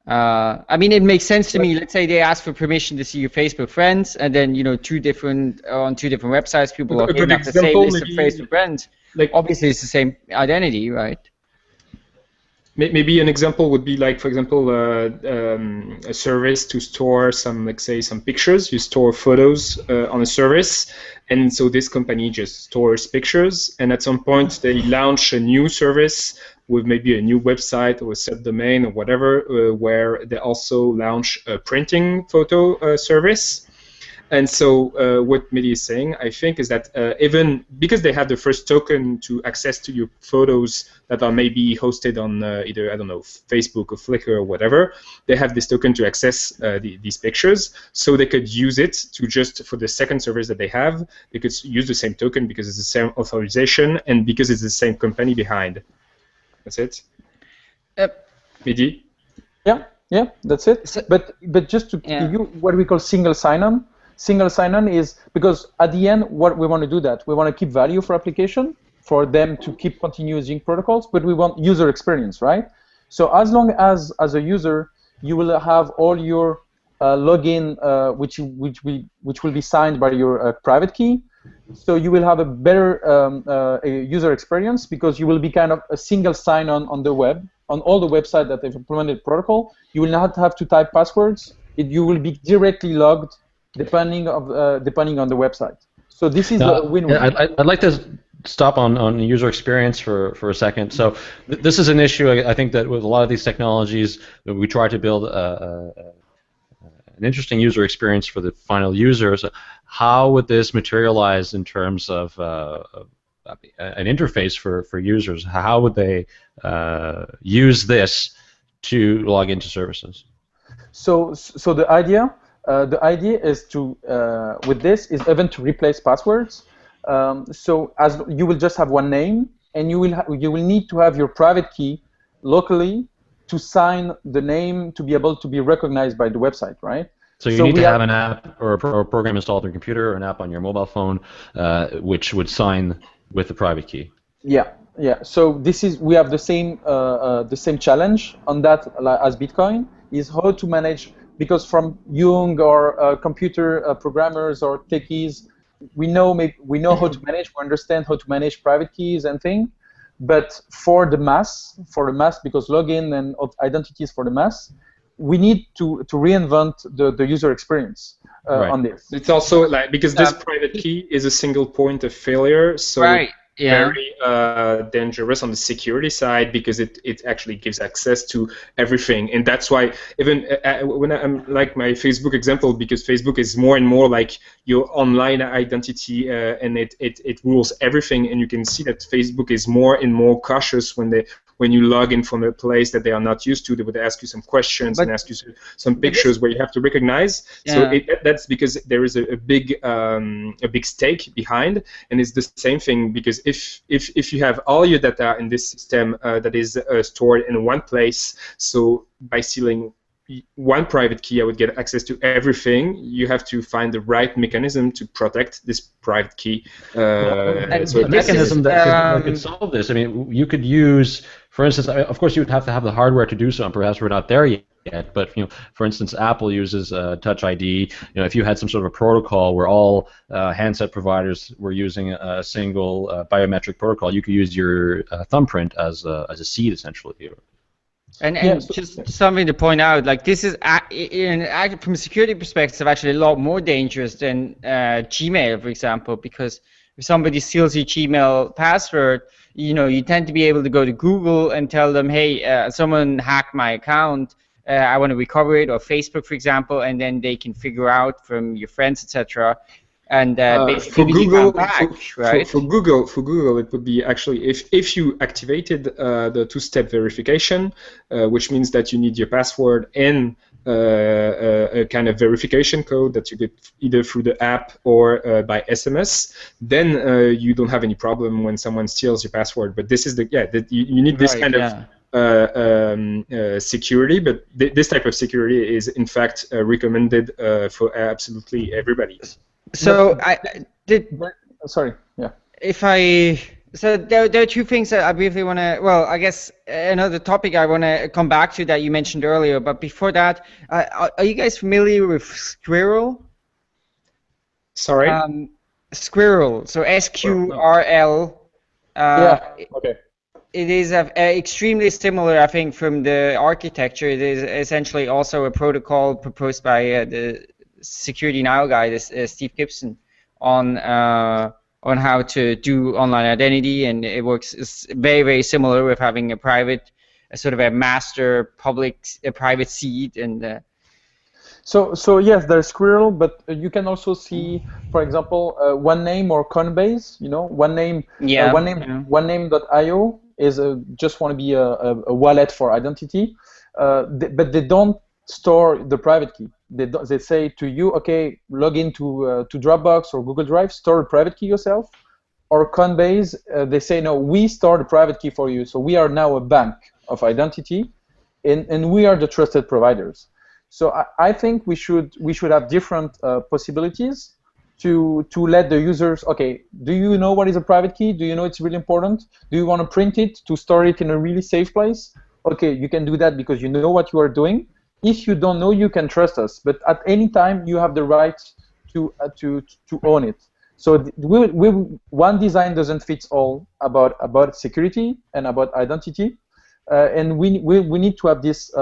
I mean, it makes sense to me. Let's say they ask for permission to see your Facebook friends, and then on two different websites, people log in, have the same list of Facebook friends. Like, obviously, it's the same identity, right? Maybe an example would be like, for example, a service to store some, let's say, some pictures. You store photos on a service, and so this company just stores pictures, and at some point they launch a new service with maybe a new website or a subdomain or whatever, where they also launch a printing photo service. And so what Mehdi is saying, I think, is that even because they have the first token to access to your photos that are maybe hosted on either, I don't know, Facebook or Flickr or whatever, they have this token to access these pictures, so they could use it to just, for the second service that they have, they could use the same token because it's the same authorization and because it's the same company behind. That's it? Mehdi? Yeah, that's it. So, but just to give you what we call single sign-on. Single sign-on is because at the end, what we want to do that we want to keep value for application, for them to keep continue using protocols, but we want user experience, right? So as long as a user, you will have all your login, which will be signed by your private key. So you will have a better user experience because you will be kind of a single sign-on on the web, on all the websites that they've implemented protocol. You will not have to type passwords. You will be directly logged depending on the website. So this is a win-win. I'd like to stop on user experience for a second. So this is an issue I think that with a lot of these technologies, we try to build an interesting user experience for the final users. How would this materialize in terms of an interface for users? How would they use this to log into services? So the idea is to with this is even to replace passwords. So as you will just have one name, and you will need to have your private key locally to sign the name to be able to be recognized by the website, right? So you need to have an app or a program installed on your computer, or an app on your mobile phone, which would sign with the private key. Yeah. So we have the same challenge on that as Bitcoin, is how to manage, because from young or computer programmers or techies, we know how to manage, we understand how to manage private keys and things, but for the mass, because login and identities for the mass, we need to reinvent the user experience on this. It's also like, because this private key is a single point of failure, so very dangerous on the security side, because it actually gives access to everything. And that's why even when I'm like my Facebook example, because Facebook is more and more like your online identity, and it rules everything, and you can see that Facebook is more and more cautious when you log in from a place that they are not used to. They would ask you some questions and ask you some pictures where you have to recognize. So that's because there is a big stake behind, and it's the same thing, because if you have all your data in this system that is stored in one place, so by stealing one private key, I would get access to everything. You have to find the right mechanism to protect this private key. So a mechanism that could solve this. I mean, you could use, for instance, of course, you would have to have the hardware to do so, and perhaps we're not there yet. But for instance, Apple uses Touch ID. If you had some sort of a protocol where all handset providers were using a single biometric protocol, you could use your thumbprint as a seed, essentially. And just something to point out, like this is from a security perspective actually a lot more dangerous than Gmail, for example, because if somebody steals your Gmail password, you tend to be able to go to Google and tell them, hey, someone hacked my account, I want to recover it, or Facebook, for example, and then they can figure out from your friends, etc., and basically for we Google, come back, right? for Google, it would be actually if you activated the two-step verification, which means that you need your password and a kind of verification code that you get either through the app or by SMS, then you don't have any problem when someone steals your password. But this is that you need this kind of security, but this type of security is in fact recommended for absolutely everybody. So I did. Sorry. Yeah. So there are two things that I briefly want to. Well, I guess another topic I want to come back to that you mentioned earlier. But before that, are you guys familiar with Squirrel? Sorry. Squirrel. So SQRL. Yeah. Okay. It is extremely similar, I think, from the architecture. It is essentially also a protocol proposed by the Security Now guy, Steve Gibson, on how to do online identity, and it works. It's very, very similar with having a private, sort of a master private seed, and. So yes, there's Squirrel, but you can also see, for example, OneName or Coinbase. You know, OneName. Yeah. OneName.io is just want to be a wallet for identity, but they don't store the private key. They say to you, okay, log into Dropbox or Google Drive, store the private key yourself. Or Coinbase, they say, no, we store the private key for you. So we are now a bank of identity, and we are the trusted providers. So I think we should have different possibilities to let the users, okay, do you know what is a private key? Do you know it's really important? Do you want to print it to store it in a really safe place? Okay, you can do that because you know what you are doing. If you don't know, you can trust us. But at any time, you have the right to own it. So one design doesn't fit all about security and about identity, and we need to have this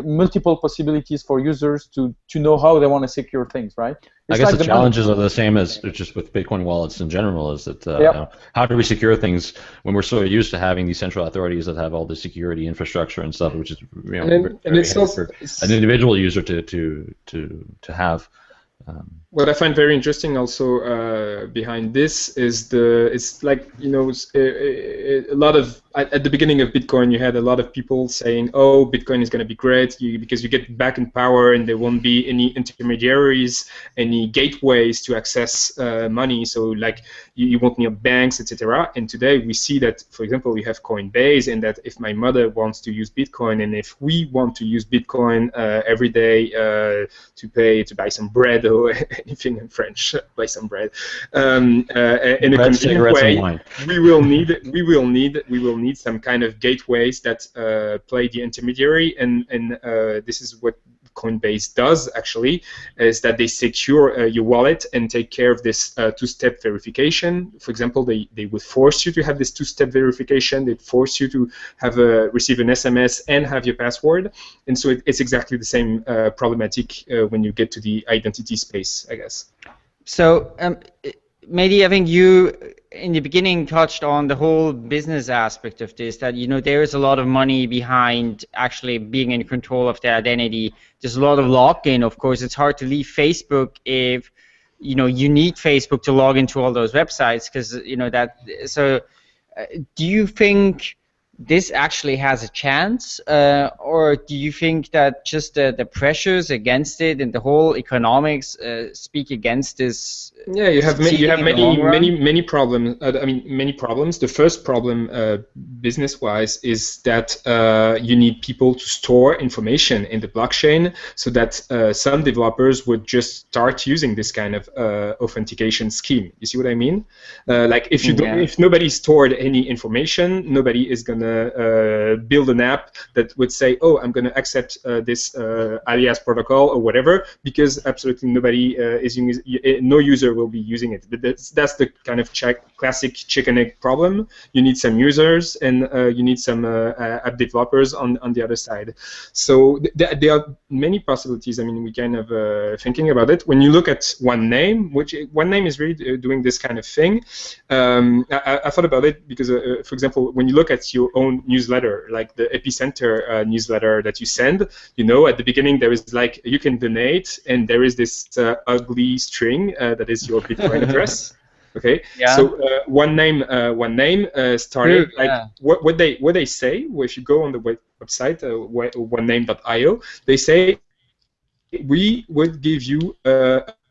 multiple possibilities for users to know how they want to secure things, right? I guess the challenges are the same as just with Bitcoin wallets in general. Is that you know, how do we secure things when we're so used to having these central authorities that have all the security infrastructure and stuff, which is very it's for an individual user to have. What I find very interesting also behind this is it's like, you know, a lot of, at the beginning of Bitcoin, you had a lot of people saying, oh, Bitcoin is going to be great because you get back in power and there won't be any intermediaries, any gateways to access money. So like you won't need banks, etc. And today we see that, for example, we have Coinbase, and that if my mother wants to use Bitcoin, and if we want to use Bitcoin every day to buy some bread or anything in French, buy some bread, in a convenient way, we will need some kind of gateways that play the intermediary, and this is what Coinbase does actually, is that they secure your wallet and take care of this two-step verification. For example, they would force you to have this two-step verification. They'd force you to have receive an SMS and have your password. And so it's exactly the same problematic when you get to the identity space, I guess. So, Mehdi, I think you in the beginning touched on the whole business aspect of this, that, you know, there is a lot of money behind actually being in control of the identity. There's a lot of lock-in. Of course, it's hard to leave Facebook if, you know, you need Facebook to log into all those websites, because, you know, that. So do you think this actually has a chance, or do you think that just the pressures against it and the whole economics speak against this? Yeah, you have many problems. Many problems. The first problem, business-wise, is that you need people to store information in the blockchain, so that some developers would just start using this kind of authentication scheme. You see what I mean? Like if you don't, if nobody stored any information, nobody is gonna build an app that would say, oh, I'm going to accept this alias protocol or whatever, because absolutely nobody is using, no user will be using it. But that's the kind of classic chicken egg problem. You need some users and you need some app developers on the other side. So there are many possibilities. I mean, we kind of thinking about it. When you look at OneName, which OneName is really doing this kind of thing, I thought about it because, for example, when you look at your own newsletter, like the Epicenter newsletter that you send. You know, at the beginning there is like you can donate, and there is this ugly string that is your Bitcoin address. Okay, Yeah. so one name started. True, like yeah. what they say. If you go on the website onename.io, they say we would give you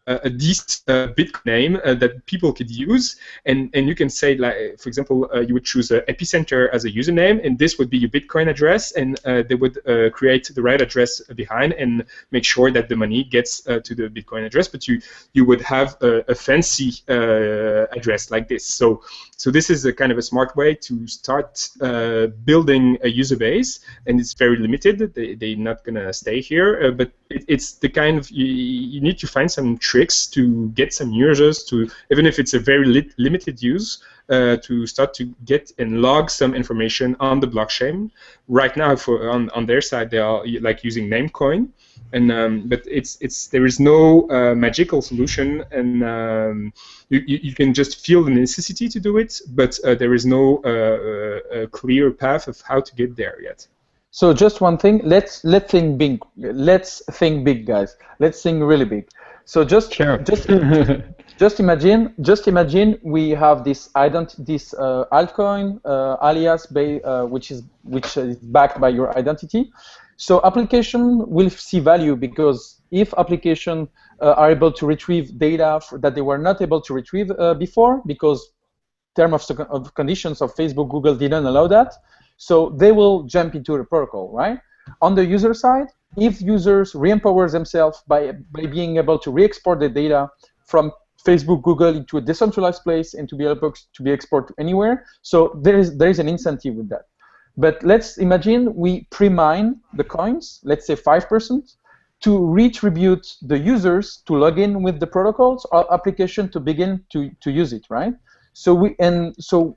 a decent Bitcoin name that people could use, and you can say, like, for example, you would choose Epicenter as a username, and this would be your Bitcoin address, and they would create the right address behind and make sure that the money gets to the Bitcoin address. But you would have a fancy address like this. So this is a kind of a smart way to start building a user base, and it's very limited. They're not gonna stay here, but it's the kind of you need to find some tricks to get some users to, even if it's a very limited use, to start to get and log some information on the blockchain. Right now, on their side, they are like using Namecoin, and but there is no magical solution, and you can just feel the necessity to do it, but there is no clear path of how to get there yet. So just one thing, let's think big. Let's think big, guys. Let's think really big. So just imagine we have this altcoin alias which is backed by your identity. So application will see value, because if application are able to retrieve data that they were not able to retrieve before, because terms of conditions of Facebook, Google didn't allow that. So they will jump into the protocol, right? On the user side, if users re-empower themselves by being able to re-export the data from Facebook, Google into a decentralized place and to be able to be exported anywhere, so there is an incentive with that. But let's imagine we pre-mine the coins, let's say 5%, to retribute the users to log in with the protocols or application to begin to use it, right? So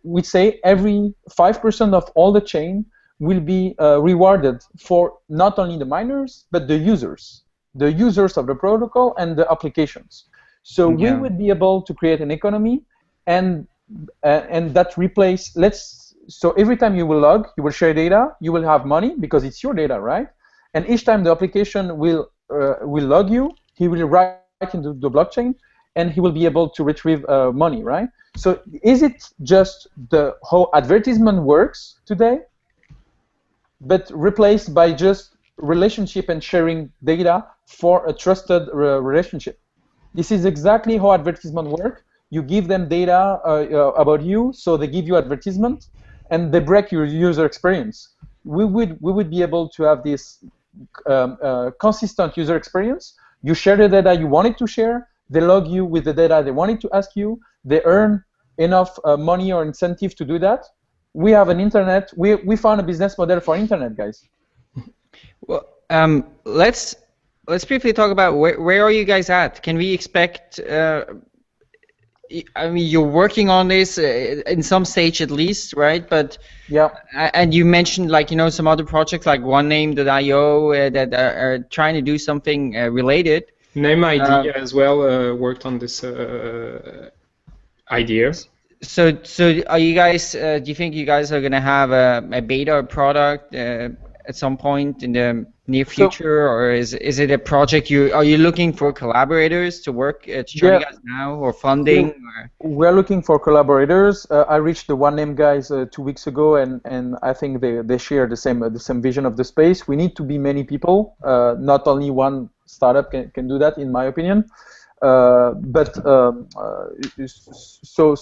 we say every 5% of all the chain will be rewarded for not only the miners but the users of the protocol and the applications. So we would be able to create an economy, and that replace. So every time you will log, you will share data, you will have money because it's your data, right? And each time the application will log you, he will write into the blockchain, and he will be able to retrieve money, right? So is it just how advertisement works today, but replaced by just relationship and sharing data for a trusted relationship? This is exactly how advertisement work. You give them data about you, so they give you advertisement, and they break your user experience. We would be able to have this consistent user experience. You share the data you wanted to share. They log you with the data they wanted to ask you. They earn enough money or incentive to do that. We have an internet. We found a business model for internet, guys. Well, let's briefly talk about where are you guys at? Can we expect? I mean, you're working on this in some stage at least, right? But yeah. And you mentioned, like, some other projects like onename.io that are trying to do something related. NameID as well worked on this idea. So are you guys? Do you think you guys are gonna have a beta product at some point in the near future, or is it a project are you looking for collaborators to work to join you guys now, or funding? We're looking for collaborators. I reached the OneName guys 2 weeks ago, and I think they share the same vision of the space. We need to be many people. Not only one startup can do that, in my opinion. So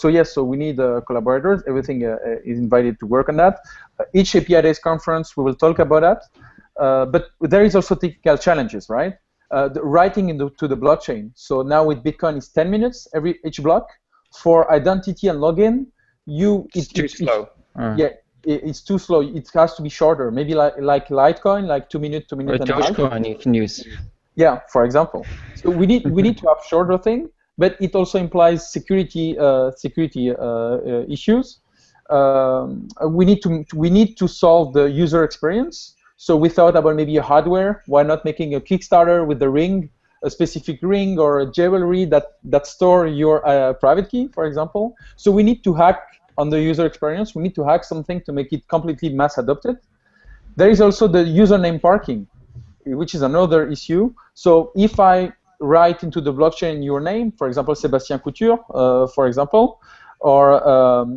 yes, so we need collaborators. Everything is invited to work on that. Each API Days conference, we will talk about that. But there is also technical challenges, right? The writing to the blockchain. So now with Bitcoin, it's 10 minutes each block. For identity and login, it's too slow. Yeah, it's too slow. It has to be shorter. Maybe like Litecoin, like 2 minutes, 2 minutes and a half. Dogecoin you can use. Yeah, for example. So we need to have shorter thing, but it also implies security issues. We need to solve the user experience. So we thought about maybe a hardware. Why not making a Kickstarter with the ring, a specific ring or a jewelry that store your private key, for example. So we need to hack on the user experience. We need to hack something to make it completely mass adopted. There is also the username parking, which is another issue. So if I write into the blockchain your name, for example, Sébastien Couture, for example, or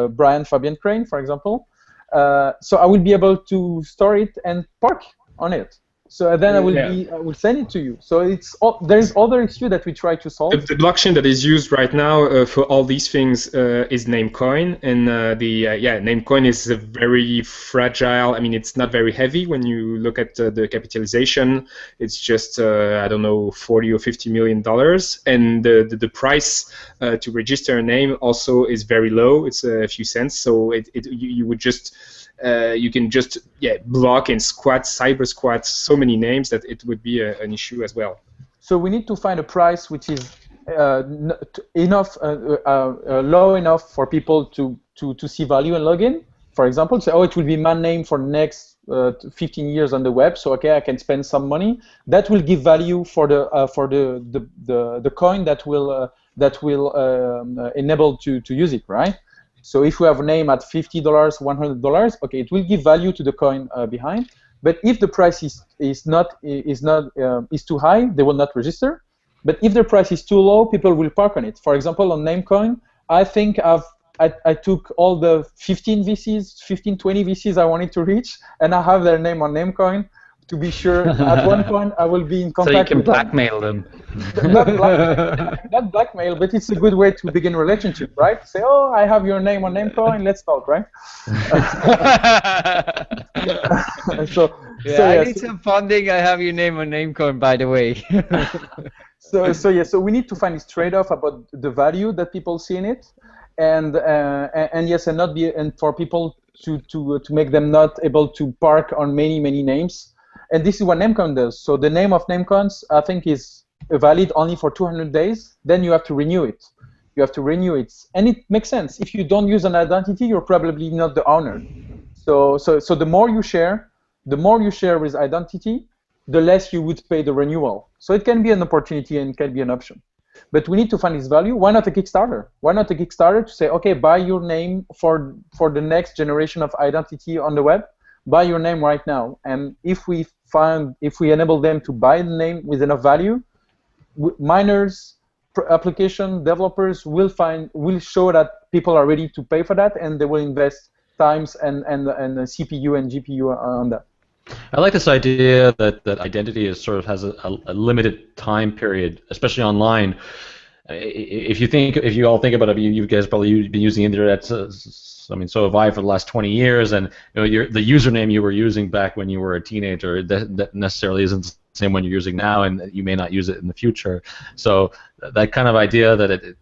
Brian Fabian Crain, for example, so I will be able to store it and park on it. So then I will send it to you. So there is other issue that we try to solve. The blockchain that is used right now for all these things is Namecoin, and Namecoin is a very fragile. I mean, it's not very heavy when you look at the capitalization. It's just I don't know, $40 or $50 million, and the price to register a name also is very low. It's a few cents. So you would just you can just block and cyber squat so many names that it would be an issue as well. So we need to find a price which is enough, low enough for people to see value and log in. For example, say, it will be my name for the next 15 years on the web. So okay, I can spend some money. That will give value for the coin that will enable to use it, right? So if we have a name at $50, $100, okay, it will give value to the coin behind. But if the price is too high, they will not register. But if the price is too low, people will park on it. For example, on Namecoin, I think I took all the 15, 20 VCs I wanted to reach, and I have their name on Namecoin to be sure at one point I will be in contact with them. So you can blackmail them. Not blackmail, but it's a good way to begin a relationship, right? Say, I have your name on Namecoin, let's talk, right? I need some funding. I have your name on Namecoin, by the way. So we need to find this trade-off about the value that people see in it, and for people to make them not able to park on many names. And this is what Namecoin does. So the name of Namecoins, I think, is valid only for 200 days. Then you have to renew it. And it makes sense. If you don't use an identity, you're probably not the owner. So the more you share with identity, the less you would pay the renewal. So it can be an opportunity and it can be an option. But we need to find its value. Why not a Kickstarter? Why not a Kickstarter to say, okay, buy your name for the next generation of identity on the web? Buy your name right now. And if we enable them to buy the name with enough value, miners, application developers will show that people are ready to pay for that, and they will invest times and CPU and GPU on that. I like this idea that identity has a limited time period, especially online. If you all think about it, you guys probably been using the internet. So have I for the last 20 years, and the username you were using back when you were a teenager that necessarily isn't the same one you're using now, and you may not use it in the future. So that kind of idea that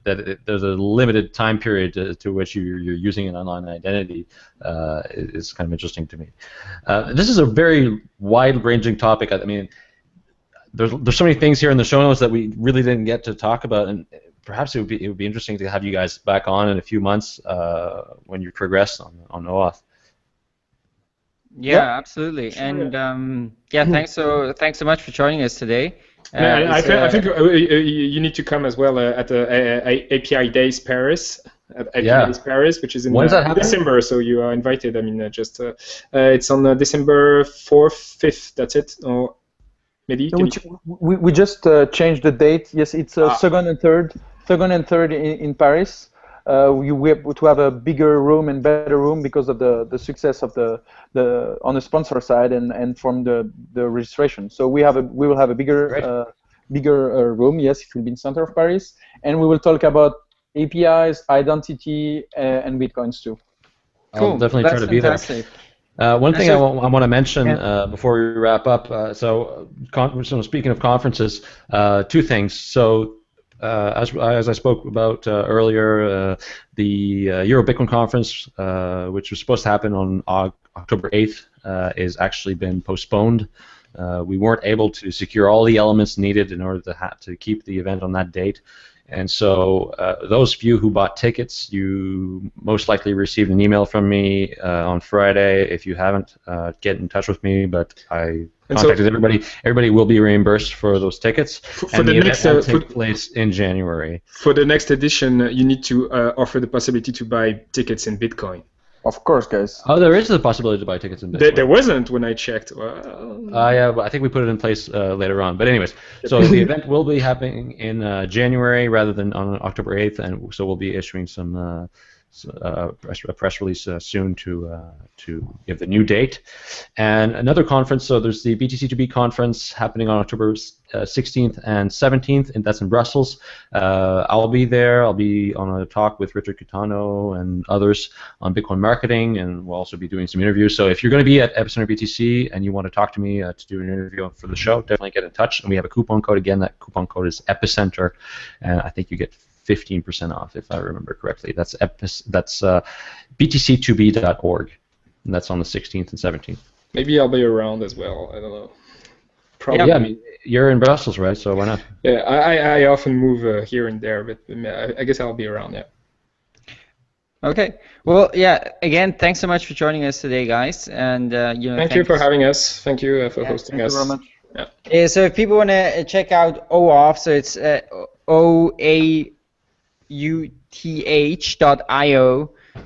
there's a limited time period to which you're using an online identity is kind of interesting to me. This is a very wide-ranging topic. I mean, there's so many things here in the show notes that we really didn't get to talk about, and perhaps it would be interesting to have you guys back on in a few months when you progress on OAuth. Yeah, absolutely. And thanks so much for joining us today. I think you need to come as well at the API Days Paris. Days Paris, which is in December, so you are invited. I mean, it's on December 4th, 5th. That's it. Or Mehdi, we just changed the date. Yes, it's second and third in Paris. We have to have a bigger room and better room because of the success of the on the sponsor side and from the registration. So we will have a bigger room. Yes, it will be in center of Paris, and we will talk about APIs, identity, and Bitcoins too. Cool. I'll definitely try to be there. One thing I want to mention before we wrap up. So speaking of conferences, two things. So as I spoke about earlier, the Euro Bitcoin conference, which was supposed to happen on October 8th, is actually been postponed. We weren't able to secure all the elements needed in order to keep the event on that date. And so those of you who bought tickets, you most likely received an email from me on Friday. If you haven't, get in touch with me. But I contacted everybody. Everybody will be reimbursed for those tickets. For the next event will take place in January. For the next edition, you need to offer the possibility to buy tickets in Bitcoin. Of course, guys. Oh, there is the possibility to buy tickets in Bitcoin. There wasn't when I checked. Well, yeah, but I think we put it in place later on. But anyways, so the event will be happening in January rather than on October 8th, and so we'll be issuing some a press release soon to give the new date. And another conference, so there's the BTC2B conference happening on October 16th and 17th, and that's in Brussels. I'll be there. I'll be on a talk with Richard Catano and others on Bitcoin marketing, and we'll also be doing some interviews. So if you're going to be at Epicenter BTC and you want to talk to me to do an interview for the show, definitely get in touch. And we have a coupon code. Again, that coupon code is Epicenter, and I think you get 15% off, if I remember correctly. That's btc2b.org, and that's on the 16th and 17th. Maybe I'll be around as well. I don't know. Probably. Yeah, I mean, you're in Brussels, right? So why not? Yeah, I often move here and there, but I guess I'll be around. Yeah. Okay. Well, yeah. Again, thanks so much for joining us today, guys. And thank you for having us. Thank you for hosting us. Thank you very much. Yeah. So if people want to check out OAuth, so it's OAUTH.io.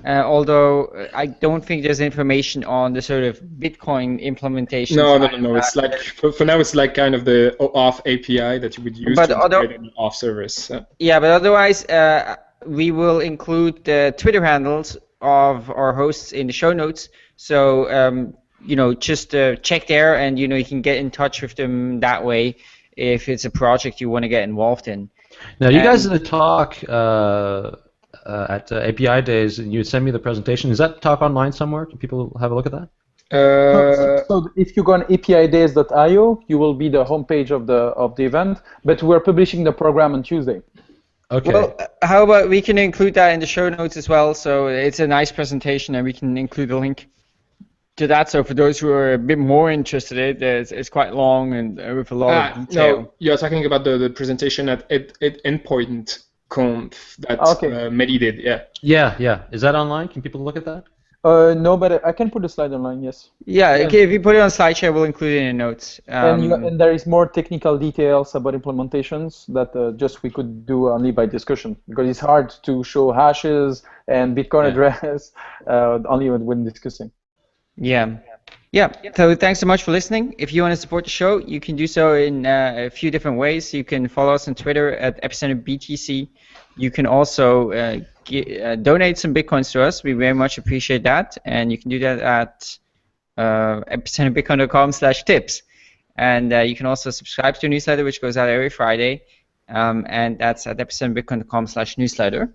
Although I don't think there's information on the sort of Bitcoin implementation. No. It's like for now, it's like kind of the OAuth API that you would use to integrate an OAuth service. Yeah, but otherwise, we will include the Twitter handles of our hosts in the show notes. So just check there, and you can get in touch with them that way if it's a project you want to get involved in. Now, you guys did a talk at API Days, and you sent me the presentation. Is that talk online somewhere? Can people have a look at that? So if you go on apidays.io, you will be the homepage of the event. But we're publishing the program on Tuesday. Okay. Well, how about we can include that in the show notes as well? So it's a nice presentation, and we can include a link to that. So for those who are a bit more interested, it's quite long and with a lot of detail. No, you're talking about the presentation at Endpoint Conf that Mehdi did. Yeah. Is that online? Can people look at that? No, but I can put a slide online, yes. Yeah, okay, if you put it on SlideShare, we'll include it in the notes. And there is more technical details about implementations that just we could do only by discussion, because it's hard to show hashes and Bitcoin address only when discussing. Yeah. So thanks so much for listening. If you want to support the show, you can do so in a few different ways. You can follow us on Twitter at Epicenter BTC. You can also donate some Bitcoins to us. We very much appreciate that. And you can do that at epicenterbitcoin.com/tips. And you can also subscribe to a newsletter, which goes out every Friday. And that's at epicenterbitcoin.com/newsletter.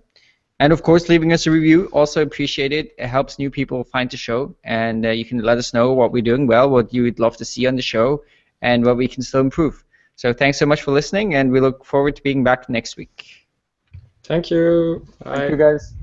And of course, leaving us a review, also appreciated. It helps new people find the show, and you can let us know what we're doing well, what you would love to see on the show, and what we can still improve. So thanks so much for listening, and we look forward to being back next week. Thank you. Bye. Thank you, guys.